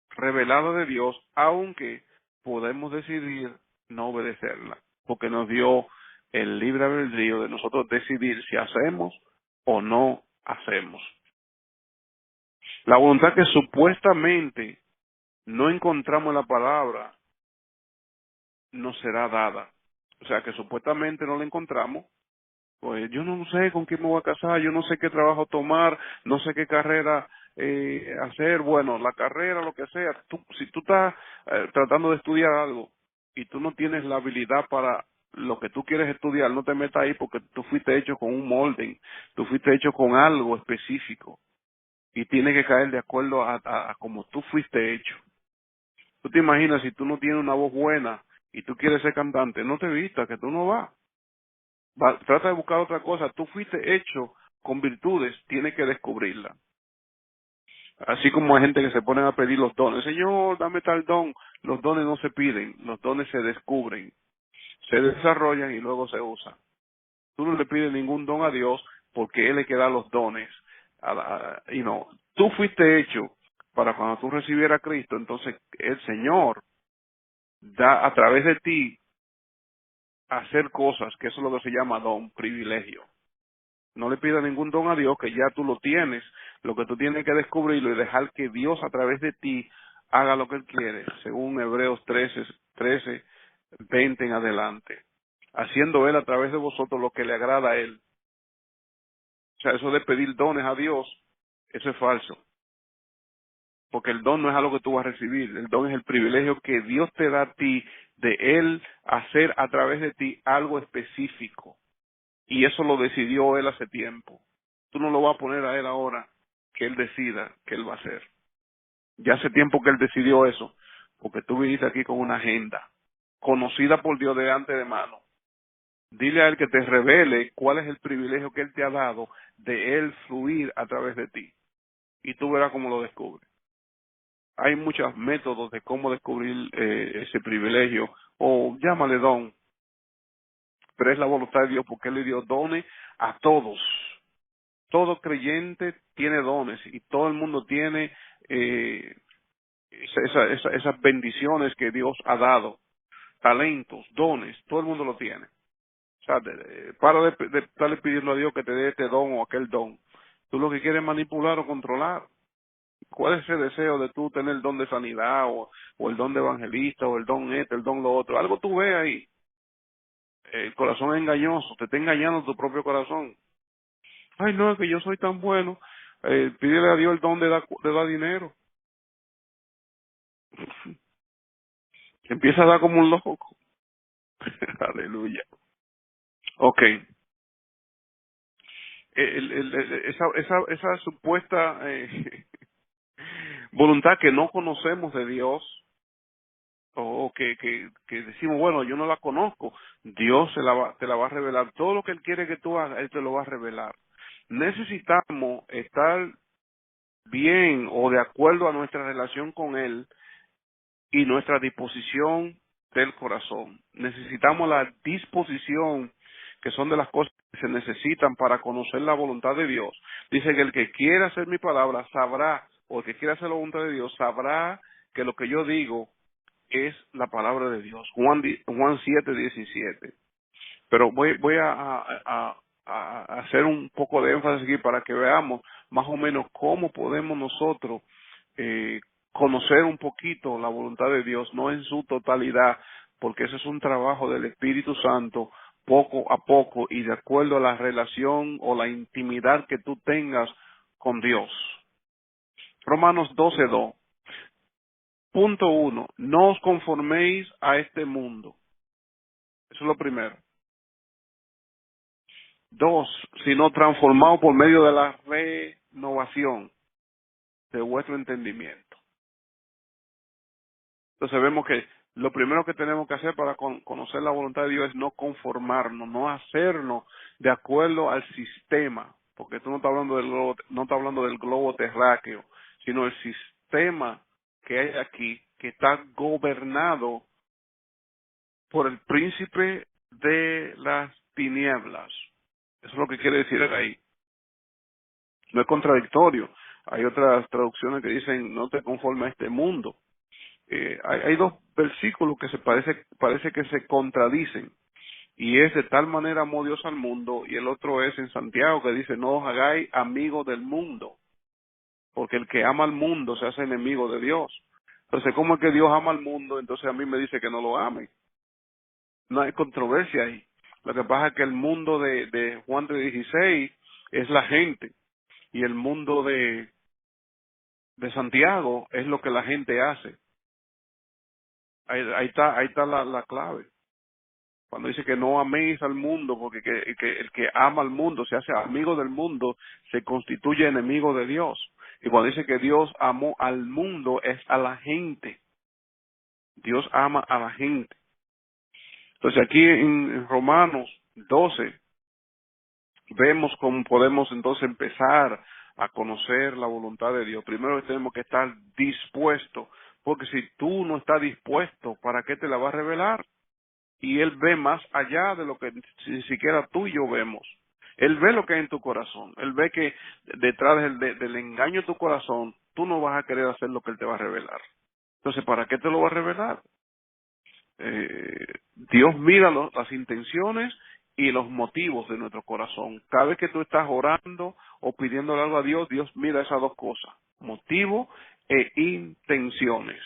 revelada de Dios, aunque podemos decidir no obedecerla, porque nos dio el libre albedrío de nosotros decidir si hacemos o no hacemos. La voluntad que supuestamente no encontramos en la palabra nos será dada. O sea, que supuestamente no la encontramos. Pues yo no sé con quién me voy a casar, yo no sé qué trabajo tomar, no sé qué carrera hacer. Bueno, la carrera, lo que sea. Si tú estás tratando de estudiar algo y tú no tienes la habilidad para lo que tú quieres estudiar, no te metas ahí porque tú fuiste hecho con un molde, tú fuiste hecho con algo específico y tiene que caer de acuerdo a como tú fuiste hecho. Tú te imaginas si tú no tienes una voz buena y tú quieres ser cantante, no te vistas, que tú no vas. Trata de buscar otra cosa. Tú fuiste hecho con virtudes, tienes que descubrirla. Así como hay gente que se ponen a pedir los dones. Señor, dame tal don. Los dones no se piden, los dones se descubren, se desarrollan y luego se usan. Tú no le pides ningún don a Dios porque Él le que da los dones. Tú fuiste hecho para cuando tú recibieras a Cristo, entonces el Señor da a través de ti hacer cosas, que eso es lo que se llama don, privilegio. No le pidas ningún don a Dios, que ya tú lo tienes. Lo que tú tienes que descubrirlo y dejar que Dios a través de ti haga lo que Él quiere, según Hebreos 13, 20 en adelante. Haciendo Él a través de vosotros lo que le agrada a Él. O sea, eso de pedir dones a Dios, eso es falso. Porque el don no es algo que tú vas a recibir. El don es el privilegio que Dios te da a ti de Él hacer a través de ti algo específico. Y eso lo decidió Él hace tiempo. Tú no lo vas a poner a Él ahora que Él decida que Él va a hacer. Ya hace tiempo que Él decidió eso, porque tú viniste aquí con una agenda conocida por Dios de antemano. Dile a Él que te revele cuál es el privilegio que Él te ha dado de Él fluir a través de ti. Y tú verás cómo lo descubres. Hay muchos métodos de cómo descubrir ese privilegio, o llámale don, pero es la voluntad de Dios porque Él le dio dones a todos. Todo creyente tiene dones y todo el mundo tiene esas bendiciones que Dios ha dado, talentos, dones, todo el mundo lo tiene. O sea, para de estarle pidiendo a Dios que te dé este don o aquel don. Tú lo que quieres es manipular o controlar. ¿Cuál es ese deseo de tú tener el don de sanidad o el don de evangelista o el don este, el don lo otro? Algo tú ves ahí. El corazón es engañoso, te está engañando tu propio corazón. Ay, no, es que yo soy tan bueno. Pídele a Dios el don de dar dinero. Empieza a dar como un loco. Aleluya. Ok. Esa supuesta voluntad que no conocemos de Dios, o que decimos, bueno, yo no la conozco, Dios te la va a revelar. Todo lo que Él quiere que tú hagas, Él te lo va a revelar. Necesitamos estar bien o de acuerdo a nuestra relación con Él y nuestra disposición del corazón. Necesitamos la disposición, que son de las cosas que se necesitan para conocer la voluntad de Dios. Dice que el que quiera hacer mi palabra sabrá, o el que quiera hacer la voluntad de Dios sabrá que lo que yo digo es la palabra de Dios. Juan 7:17. Pero voy a hacer un poco de énfasis aquí para que veamos más o menos cómo podemos nosotros conocer un poquito la voluntad de Dios, no en su totalidad, porque ese es un trabajo del Espíritu Santo, poco a poco y de acuerdo a la relación o la intimidad que tú tengas con Dios. Romanos 12:2. Punto 1. No os conforméis a este mundo. Eso es lo primero. 2. Sino transformaos por medio de la renovación de vuestro entendimiento. Entonces vemos que lo primero que tenemos que hacer para conocer la voluntad de Dios es no conformarnos, no hacernos de acuerdo al sistema, porque tú no estás hablando del globo, no estás hablando del globo terráqueo, sino el sistema que hay aquí, que está gobernado por el príncipe de las tinieblas. Eso es lo que quiere decir ahí. No es contradictorio. Hay otras traducciones que dicen no te conformes a este mundo. Hay dos versículos que parece que se contradicen, y es de tal manera amó Dios al mundo, y el otro es en Santiago que dice no os hagáis amigos del mundo, porque el que ama al mundo se hace enemigo de Dios. Entonces, ¿cómo es que Dios ama al mundo? Entonces a mí me dice que no lo ame. No hay controversia ahí. Lo que pasa es que el mundo de Juan 3:16 es la gente, y el mundo de Santiago es lo que la gente hace. Ahí está la clave. Cuando dice que no améis al mundo, porque que el que ama al mundo se hace amigo del mundo, se constituye enemigo de Dios. Y cuando dice que Dios amó al mundo, es a la gente. Dios ama a la gente. Entonces aquí en Romanos 12 vemos cómo podemos entonces empezar a conocer la voluntad de Dios. Primero tenemos que estar dispuestos, porque si tú no estás dispuesto, ¿para qué te la va a revelar? Y Él ve más allá de lo que ni siquiera tú y yo vemos. Él ve lo que hay en tu corazón. Él ve que detrás del engaño de tu corazón, tú no vas a querer hacer lo que Él te va a revelar. Entonces, ¿para qué te lo va a revelar? Dios mira las intenciones y los motivos de nuestro corazón. Cada vez que tú estás orando o pidiéndole algo a Dios, Dios mira esas dos cosas, motivo e intenciones.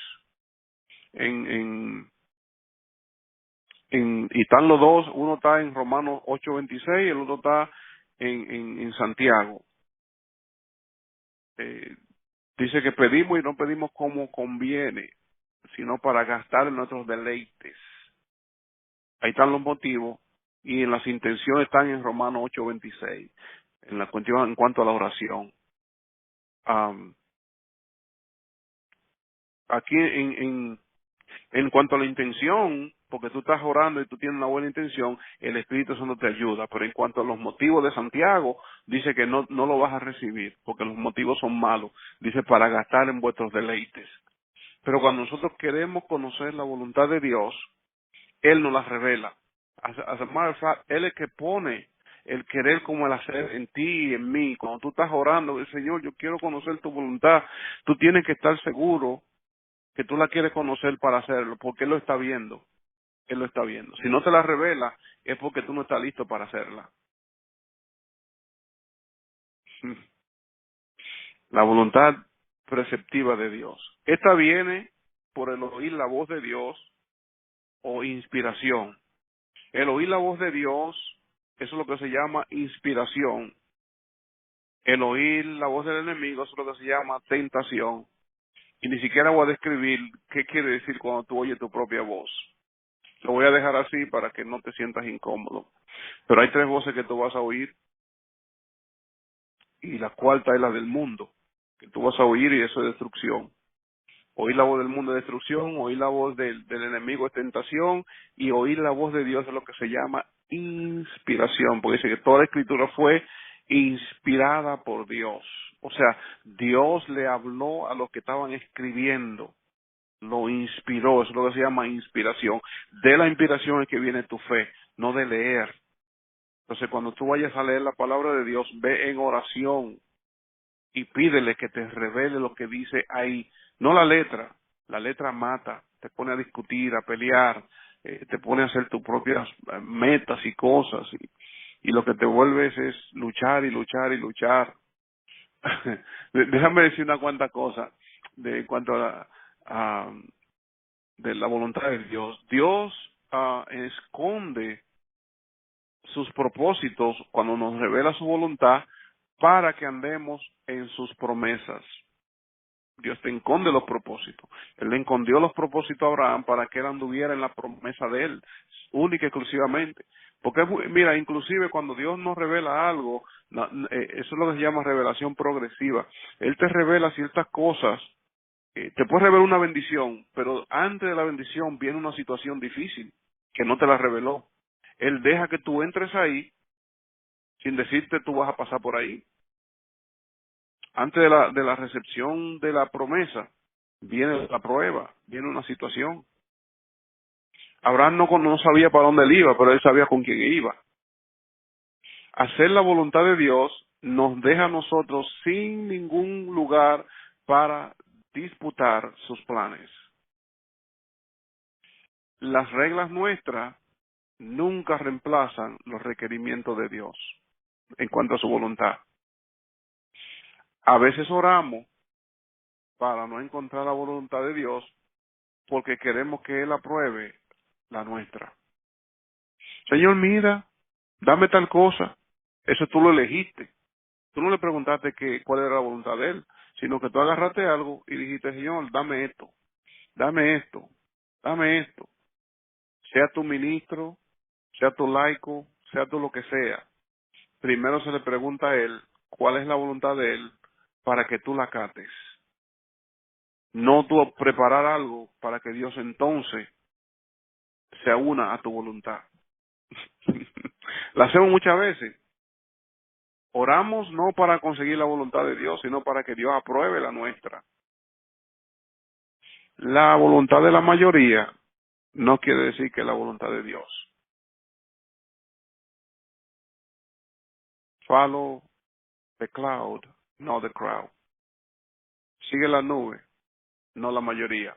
Y están los dos, uno está en Romanos 8:26 y el otro está en Santiago. Eh, Dice que pedimos y no pedimos como conviene, sino para gastar en nuestros deleites. Ahí están los motivos y en las intenciones están en Romanos 8:26, en la cuestión en cuanto a la oración. Aquí en cuanto a la intención, porque tú estás orando y tú tienes una buena intención, el Espíritu Santo te ayuda, pero en cuanto a los motivos de Santiago, dice que no lo vas a recibir, porque los motivos son malos, dice para gastar en vuestros deleites. Pero cuando nosotros queremos conocer la voluntad de Dios, Él nos la revela. As a matter of fact, Él es el que pone el querer como el hacer en ti y en mí. Cuando tú estás orando, el Señor, yo quiero conocer tu voluntad, tú tienes que estar seguro que tú la quieres conocer para hacerlo, porque Él lo está viendo. Él lo está viendo. Si no te la revela, es porque tú no estás listo para hacerla. La voluntad preceptiva de Dios. Esta viene por el oír la voz de Dios o inspiración. El oír la voz de Dios, eso es lo que se llama inspiración. El oír la voz del enemigo, eso es lo que se llama tentación. Y ni siquiera voy a describir qué quiere decir cuando tú oyes tu propia voz. Lo voy a dejar así para que no te sientas incómodo. Pero hay tres voces que tú vas a oír y la cuarta es la del mundo, que tú vas a oír y eso es destrucción. Oír la voz del mundo es destrucción, oír la voz del enemigo es tentación y oír la voz de Dios es lo que se llama inspiración, porque dice que toda la escritura fue inspirada por Dios. O sea, Dios le habló a los que estaban escribiendo, lo inspiró, eso es lo que se llama inspiración. De la inspiración es que viene tu fe, no de leer. Entonces, cuando tú vayas a leer la palabra de Dios, ve en oración y pídele que te revele lo que dice ahí. No la letra mata, te pone a discutir, a pelear, te pone a hacer tus propias metas y cosas, y lo que te vuelves es luchar y luchar y luchar. Déjame decir una cuanta cosa de en cuanto a de la voluntad de Dios. Dios esconde sus propósitos cuando nos revela su voluntad para que andemos en sus promesas. Dios te esconde los propósitos. Él le escondió los propósitos a Abraham para que él anduviera en la promesa de él, única y exclusivamente. Porque, mira, inclusive cuando Dios nos revela algo, eso es lo que se llama revelación progresiva. Él te revela ciertas cosas, te puede revelar una bendición, pero antes de la bendición viene una situación difícil que no te la reveló. Él deja que tú entres ahí sin decirte tú vas a pasar por ahí. Antes de la recepción de la promesa, viene la prueba, viene una situación. Abraham no sabía para dónde él iba, pero él sabía con quién iba. Hacer la voluntad de Dios nos deja a nosotros sin ningún lugar para disputar sus planes. Las reglas nuestras nunca reemplazan los requerimientos de Dios en cuanto a su voluntad. A veces oramos para no encontrar la voluntad de Dios porque queremos que Él apruebe la nuestra. Señor, mira, dame tal cosa. Eso tú lo elegiste. Tú no le preguntaste cuál era la voluntad de Él, sino que tú agarraste algo y dijiste, Señor, dame esto, dame esto, dame esto. Sea tu ministro, sea tu laico, sea tú lo que sea. Primero se le pregunta a Él cuál es la voluntad de Él para que tú la acates. No tú preparar algo para que Dios entonces se una a tu voluntad. La hacemos muchas veces. Oramos no para conseguir la voluntad de Dios, sino para que Dios apruebe la nuestra. La voluntad de la mayoría no quiere decir que es la voluntad de Dios. Follow the cloud, no the crowd. Sigue la nube, no la mayoría.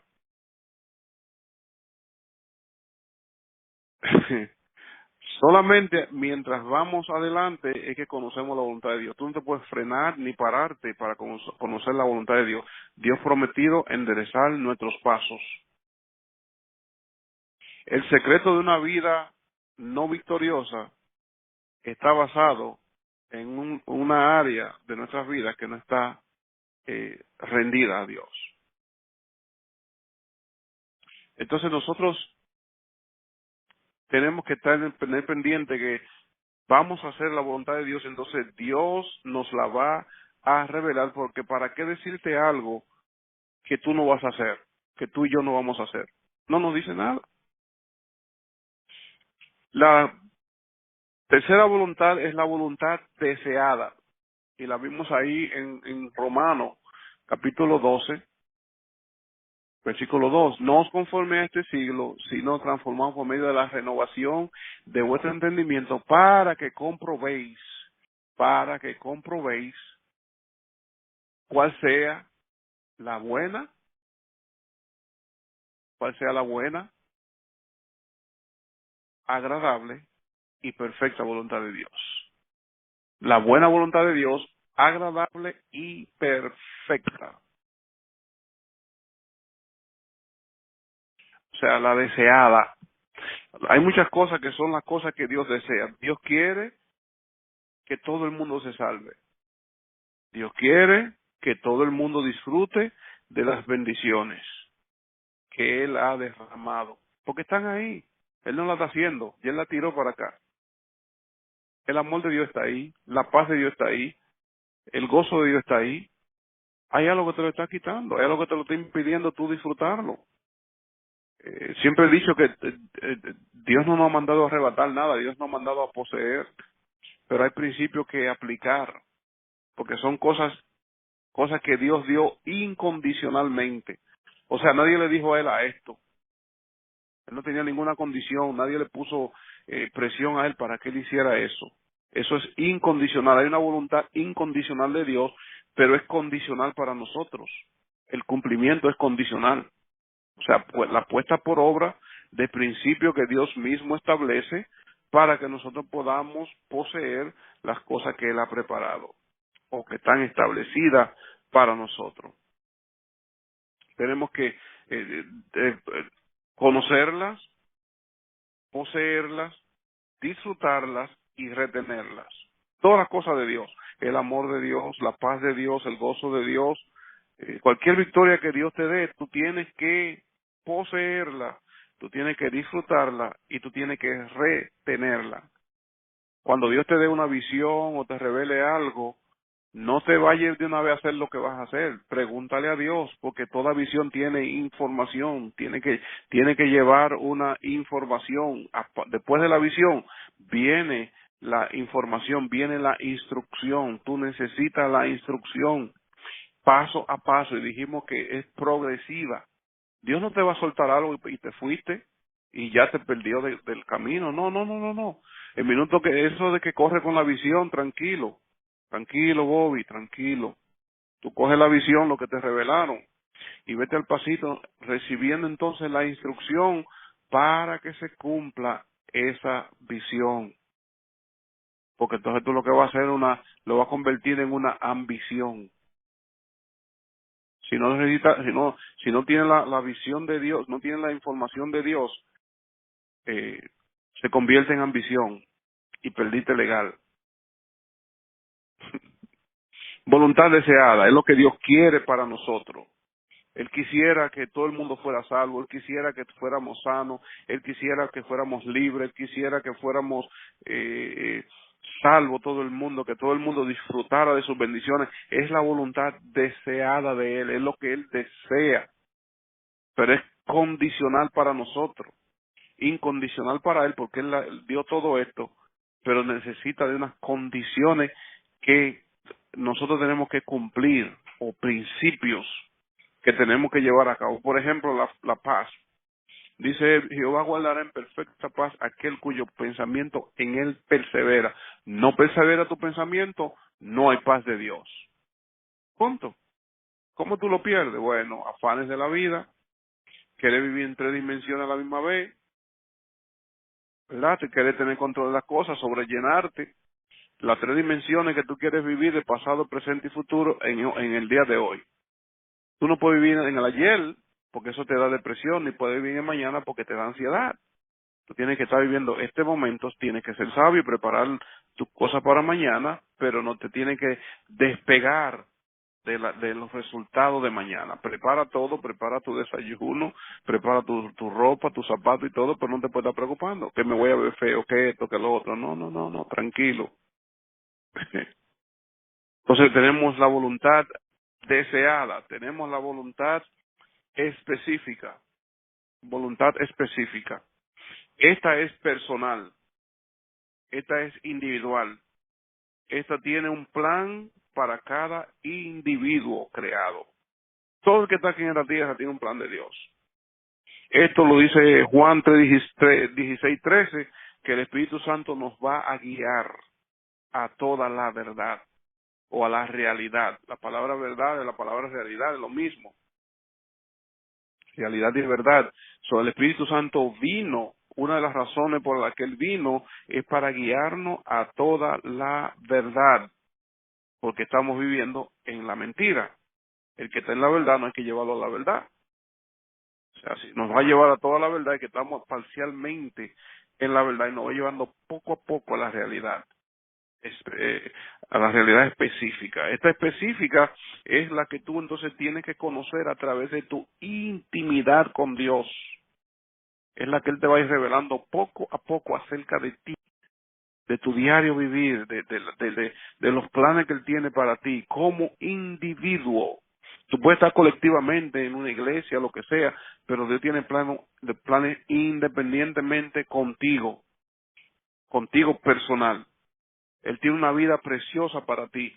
Solamente mientras vamos adelante es que conocemos la voluntad de Dios. Tú no te puedes frenar ni pararte para conocer la voluntad de Dios. Dios prometido enderezar nuestros pasos. El secreto de una vida no victoriosa está basado en una área de nuestras vidas que no está rendida a Dios. Entonces nosotros tenemos que tener pendiente que vamos a hacer la voluntad de Dios, entonces Dios nos la va a revelar, porque ¿para qué decirte algo que tú no vas a hacer, que tú y yo no vamos a hacer? No nos dice nada. La tercera voluntad es la voluntad deseada, y la vimos ahí en Romanos, capítulo 12, versículo 2. No os conforme a este siglo, sino transformaos por medio de la renovación de vuestro entendimiento, para que comprobéis cuál sea la buena, agradable y perfecta voluntad de Dios. La buena voluntad de Dios, agradable y perfecta. O sea, la deseada. Hay muchas cosas que son las cosas que Dios desea. Dios quiere que todo el mundo se salve. Dios quiere que todo el mundo disfrute de las bendiciones que Él ha derramado. Porque están ahí. Él no las está haciendo. Y Él la tiró para acá. El amor de Dios está ahí. La paz de Dios está ahí. El gozo de Dios está ahí. Hay algo que te lo está quitando. Hay algo que te lo está impidiendo tú disfrutarlo. Siempre he dicho que Dios no nos ha mandado a arrebatar nada. Dios nos ha mandado a poseer. Pero hay principios que aplicar. Porque son cosas que Dios dio incondicionalmente. O sea, nadie le dijo a él a esto. Él no tenía ninguna condición, nadie le puso presión a él para que él hiciera eso. Eso es incondicional. Hay una voluntad incondicional de Dios, pero es condicional para nosotros. El cumplimiento es condicional. O sea, pues, la puesta por obra de principio que Dios mismo establece para que nosotros podamos poseer las cosas que Él ha preparado. o que están establecidas para nosotros. Tenemos que conocerlas, poseerlas, disfrutarlas y retenerlas. Todas las cosas de Dios, el amor de Dios, la paz de Dios, el gozo de Dios, cualquier victoria que Dios te dé, tú tienes que poseerla, tú tienes que disfrutarla y tú tienes que retenerla. Cuando Dios te dé una visión o te revele algo, no te vayas de una vez a hacer lo que vas a hacer. Pregúntale a Dios, porque toda visión tiene información, tiene que llevar una información. Después de la visión viene la información, viene la instrucción. Tú necesitas la instrucción paso a paso, y dijimos que es progresiva. Dios no te va a soltar algo y te fuiste y ya te perdió del camino. No, no, no, no, no. El minuto que eso de que corre con la visión, tranquilo, tranquilo, Bobby, tranquilo. Tú coges la visión, lo que te revelaron, y vete al pasito recibiendo entonces la instrucción para que se cumpla esa visión. Porque entonces tú lo que vas a hacer lo vas a convertir en una ambición. Si no necesita, si no tiene la visión de Dios, no tiene la información de Dios, se convierte en ambición y perdiste legal. Voluntad deseada es lo que Dios quiere para nosotros. Él quisiera que todo el mundo fuera salvo, Él quisiera que fuéramos sanos, Él quisiera que fuéramos libres, Él quisiera que fuéramos salvo todo el mundo, que todo el mundo disfrutara de sus bendiciones. Es la voluntad deseada de Él, es lo que Él desea, pero es condicional para nosotros, incondicional para Él, porque Él dio todo esto, pero necesita de unas condiciones que nosotros tenemos que cumplir, o principios que tenemos que llevar a cabo. Por ejemplo, la paz. Dice, Jehová guardará en perfecta paz aquel cuyo pensamiento en él persevera. No persevera tu pensamiento, no hay paz de Dios. Punto. ¿Cómo tú lo pierdes? Bueno, afanes de la vida, querer vivir en 3 dimensiones a la misma vez, ¿verdad? Te quieres tener control de las cosas, sobrellenarte. Las 3 dimensiones que tú quieres vivir de pasado, presente y futuro en el día de hoy. Tú no puedes vivir en el ayer porque eso te da depresión, ni puedes vivir en el mañana porque te da ansiedad. Tú tienes que estar viviendo este momento, tienes que ser sabio y preparar tus cosas para mañana, pero no te tienes que despegar de los resultados de mañana. Prepara todo, prepara tu desayuno, prepara tu ropa, tus zapatos y todo, pero no te puedes estar preocupando, que me voy a ver feo, que esto, que lo otro. No, no, no, no, tranquilo. Entonces tenemos la voluntad deseada, tenemos la voluntad específica, voluntad específica. Esta es personal, esta es individual, esta tiene un plan para cada individuo creado. Todo el que está aquí en la tierra tiene un plan de Dios. Esto lo dice Juan 16:13, que el Espíritu Santo nos va a guiar a toda la verdad o a la realidad. La palabra verdad y la palabra realidad es lo mismo. Realidad y verdad. El Espíritu Santo vino, una de las razones por las que Él vino es para guiarnos a toda la verdad, porque estamos viviendo en la mentira. El que está en la verdad no hay que llevarlo a la verdad. O sea, si nos va a llevar a toda la verdad y que estamos parcialmente en la verdad y nos va llevando poco a poco a la realidad. A la realidad específica. Esta específica es la que tú entonces tienes que conocer a través de tu intimidad con Dios. Es la que Él te va a ir revelando poco a poco acerca de ti, de tu diario vivir, de los planes que Él tiene para ti como individuo. Tú puedes estar colectivamente en una iglesia, lo que sea, pero Dios tiene planes independientemente contigo personal. Él tiene una vida preciosa para ti.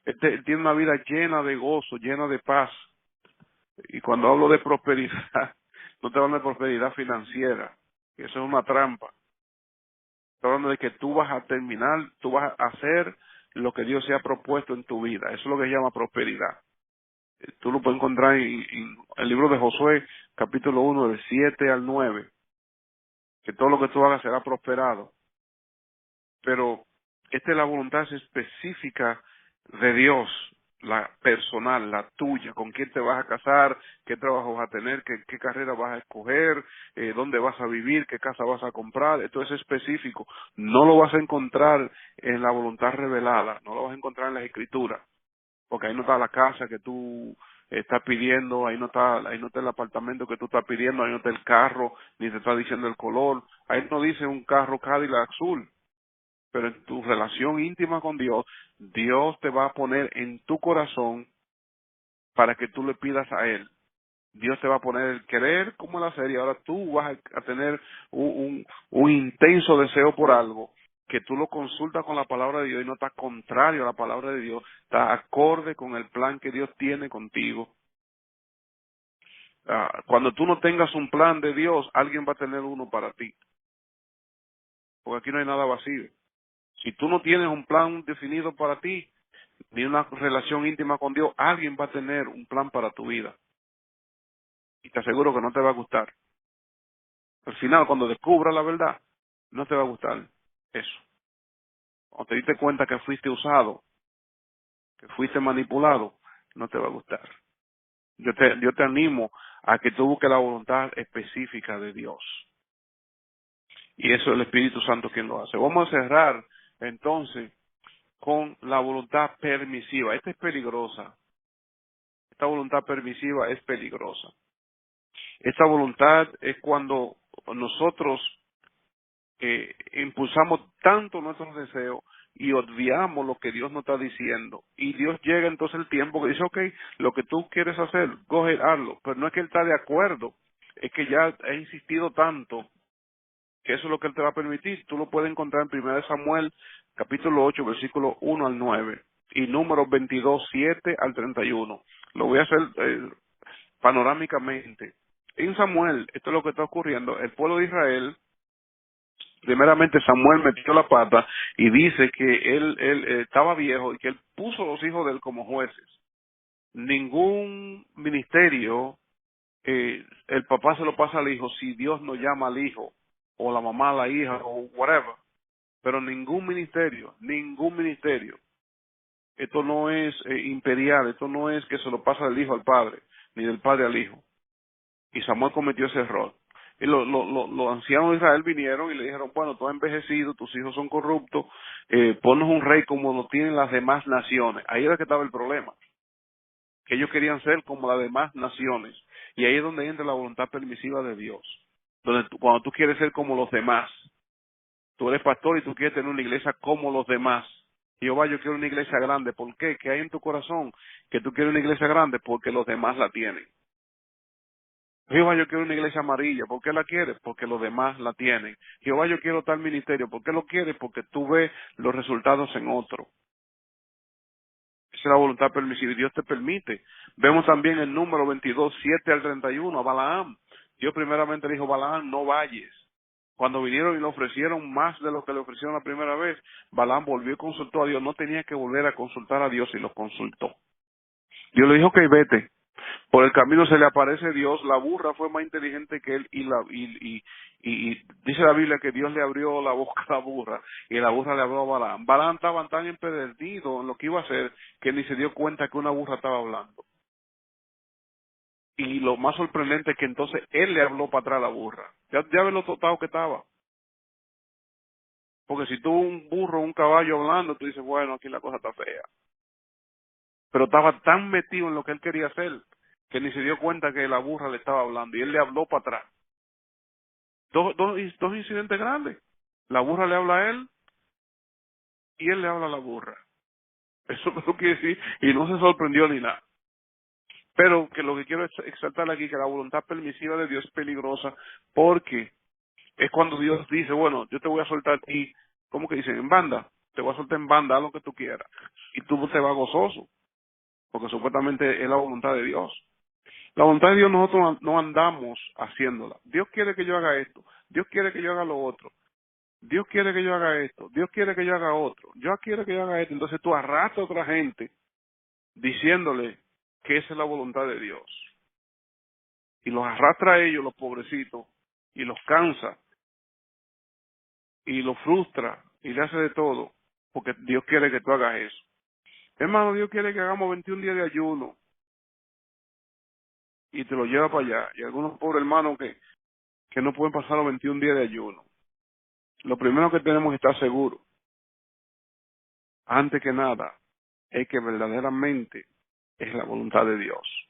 Él tiene una vida llena de gozo, llena de paz. Y cuando hablo de prosperidad, no te hablo de prosperidad financiera, que eso es una trampa. Estoy hablando de que tú vas a terminar, tú vas a hacer lo que Dios se ha propuesto en tu vida. Eso es lo que se llama prosperidad. Tú lo puedes encontrar en el libro de Josué, capítulo 1, del 7 al 9, que todo lo que tú hagas será prosperado. Pero esta es la voluntad específica de Dios, la personal, la tuya, con quién te vas a casar, qué trabajo vas a tener, qué carrera vas a escoger, dónde vas a vivir, qué casa vas a comprar, esto es específico. No lo vas a encontrar en la voluntad revelada, no lo vas a encontrar en las escrituras, porque ahí no está la casa que tú estás pidiendo, ahí no está el apartamento que tú estás pidiendo, ahí no está el carro, ni te está diciendo el color, ahí no dice un carro Cadillac azul, pero en tu relación íntima con Dios, Dios te va a poner en tu corazón para que tú le pidas a Él. Dios te va a poner el querer como en la serie. Ahora tú vas a tener un intenso deseo por algo que tú lo consultas con la palabra de Dios y no está contrario a la palabra de Dios, está acorde con el plan que Dios tiene contigo. Cuando tú no tengas un plan de Dios, alguien va a tener uno para ti, porque aquí no hay nada vacío. Si tú no tienes un plan definido para ti, ni una relación íntima con Dios, alguien va a tener un plan para tu vida. Y te aseguro que no te va a gustar. Al final, cuando descubras la verdad, no te va a gustar eso. Cuando te diste cuenta que fuiste usado, que fuiste manipulado, no te va a gustar. Yo te animo a que tú busques la voluntad específica de Dios. Y eso es el Espíritu Santo quien lo hace. Vamos a cerrar entonces con la voluntad permisiva. Esta es peligrosa. Esta voluntad permisiva es peligrosa. Esta voluntad es cuando nosotros impulsamos tanto nuestros deseos y obviamos lo que Dios nos está diciendo. Y Dios llega entonces el tiempo que dice, ok, lo que tú quieres hacer, coge, hazlo. Pero no es que Él está de acuerdo, es que ya ha insistido tanto que eso es lo que Él te va a permitir. Tú lo puedes encontrar en 1 Samuel, capítulo 8, versículo 1 al 9, y números 22, 7 al 31. Lo voy a hacer panorámicamente. En Samuel, esto es lo que está ocurriendo, el pueblo de Israel, primeramente Samuel metió la pata y dice que él estaba viejo y que él puso a los hijos de él como jueces. Ningún ministerio, el papá se lo pasa al hijo si Dios no llama al hijo, o la mamá a la hija, o whatever. Pero ningún ministerio. Esto no es imperial, esto no es que se lo pasa del hijo al padre, ni del padre al hijo. Y Samuel cometió ese error. Y los ancianos de Israel vinieron y le dijeron, bueno, tú has envejecido, tus hijos son corruptos, ponnos un rey como lo tienen las demás naciones. Ahí era que estaba el problema, que ellos querían ser como las demás naciones. Y ahí es donde entra la voluntad permisiva de Dios. Cuando tú quieres ser como los demás, tú eres pastor y tú quieres tener una iglesia como los demás. Jehová, yo quiero una iglesia grande. ¿Por qué? ¿Qué hay en tu corazón que tú quieres una iglesia grande? Porque los demás la tienen. Jehová, yo quiero una iglesia amarilla. ¿Por qué la quieres? Porque los demás la tienen. Jehová, yo quiero tal ministerio. ¿Por qué lo quieres? Porque tú ves los resultados en otro. Esa es la voluntad permisiva y Dios te permite. Vemos también el número 22, 7 al 31, a Balaam. Dios primeramente le dijo, Balaam, no vayas. Cuando vinieron y le ofrecieron más de lo que le ofrecieron la primera vez, Balaam volvió y consultó a Dios. No tenía que volver a consultar a Dios y lo consultó. Dios le dijo que vete. Por el camino se le aparece Dios, la burra fue más inteligente que él y dice la Biblia que Dios le abrió la boca a la burra y la burra le habló a Balaam. Balaam estaba tan empedernido en lo que iba a hacer que ni se dio cuenta que una burra estaba hablando. Y lo más sorprendente es que entonces él le habló para atrás a la burra. Ya ves lo totado que estaba. Porque si tú un burro, un caballo hablando, tú dices, bueno, aquí la cosa está fea. Pero estaba tan metido en lo que él quería hacer que ni se dio cuenta que la burra le estaba hablando y él le habló para atrás. Dos incidentes grandes. La burra le habla a él y él le habla a la burra. Eso es lo que quiere decir y no se sorprendió ni nada. Pero que lo que quiero es exaltar aquí que la voluntad permisiva de Dios es peligrosa porque es cuando Dios dice, bueno, yo te voy a soltar a ti, ¿cómo que dicen? En banda. Te voy a soltar en banda, haz lo que tú quieras. Y tú te vas gozoso, porque supuestamente es la voluntad de Dios. La voluntad de Dios nosotros no andamos haciéndola. Dios quiere que yo haga esto. Dios quiere que yo haga lo otro. Dios quiere que yo haga esto, Dios quiere que yo haga otro, Dios quiere que yo haga esto. Entonces tú arrastras a otra gente diciéndole que esa es la voluntad de Dios. Y los arrastra a ellos, los pobrecitos, y los cansa, y los frustra, y le hace de todo, porque Dios quiere que tú hagas eso. Hermano, Dios quiere que hagamos 21 días de ayuno y te lo lleva para allá. Y algunos pobres hermanos que no pueden pasar los 21 días de ayuno. Lo primero que tenemos que estar seguros, antes que nada, es que verdaderamente es la voluntad de Dios.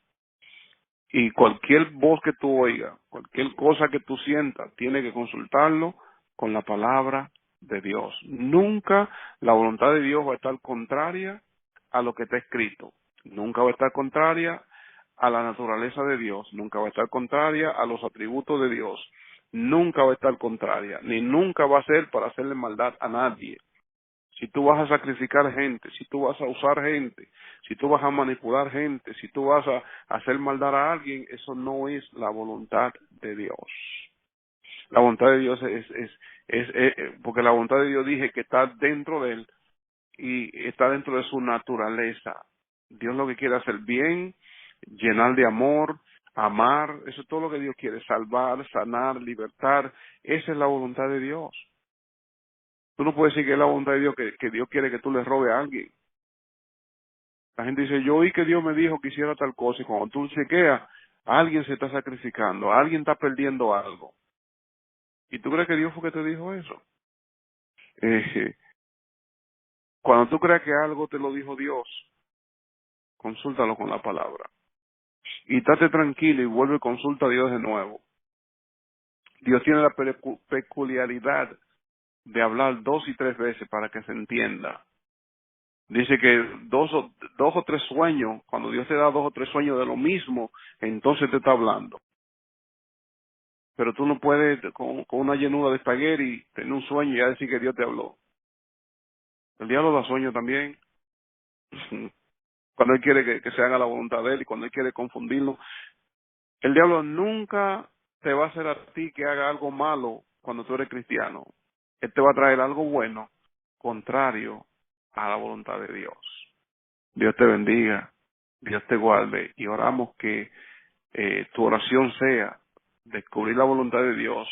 Y cualquier voz que tú oigas, cualquier cosa que tú sientas, tienes que consultarlo con la palabra de Dios. Nunca la voluntad de Dios va a estar contraria a lo que está escrito. Nunca va a estar contraria a la naturaleza de Dios. Nunca va a estar contraria a los atributos de Dios. Nunca va a estar contraria, ni nunca va a ser para hacerle maldad a nadie. Si tú vas a sacrificar gente, si tú vas a usar gente, si tú vas a manipular gente, si tú vas a hacer maldad a alguien, eso no es la voluntad de Dios. La voluntad de Dios porque la voluntad de Dios dije que está dentro de él y está dentro de su naturaleza. Dios lo que quiere hacer bien, llenar de amor, amar, eso es todo lo que Dios quiere, salvar, sanar, libertar, esa es la voluntad de Dios. Tú no puedes decir que es la voluntad de Dios que Dios quiere que tú le robes a alguien. La gente dice, yo oí que Dios me dijo que hiciera tal cosa, y cuando tú chequeas, alguien se está sacrificando, alguien está perdiendo algo. ¿Y tú crees que Dios fue que te dijo eso? Eh, Cuando tú creas que algo te lo dijo Dios, consúltalo con la palabra. Y estate tranquilo y vuelve y consulta a Dios de nuevo. Dios tiene la peculiaridad de hablar 2 y 3 veces para que se entienda. Dice que dos o tres sueños, cuando Dios te da 2 o 3 sueños de lo mismo, entonces te está hablando. Pero tú no puedes con una llenura de espagueti tener un sueño y ya decir que Dios te habló. El diablo da sueño también. Cuando él quiere que se haga la voluntad de él y cuando él quiere confundirlo. El diablo nunca te va a hacer a ti que haga algo malo cuando tú eres cristiano. Él te va a traer algo bueno, contrario a la voluntad de Dios. Dios te bendiga, Dios te guarde y oramos que tu oración sea descubrir la voluntad de Dios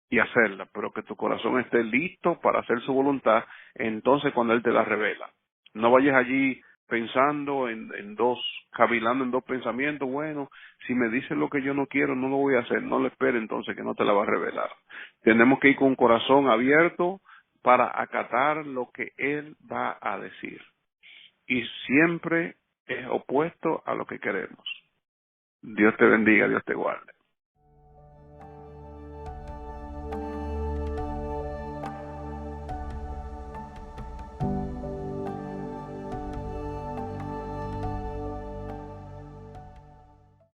y hacerla, pero que tu corazón esté listo para hacer su voluntad, entonces cuando Él te la revela. No vayas allí pensando cavilando en dos pensamientos, bueno, si me dice lo que yo no quiero, no lo voy a hacer, no le espere entonces que no te la va a revelar. Tenemos que ir con un corazón abierto para acatar lo que Él va a decir. Y siempre es opuesto a lo que queremos. Dios te bendiga, Dios te guarde.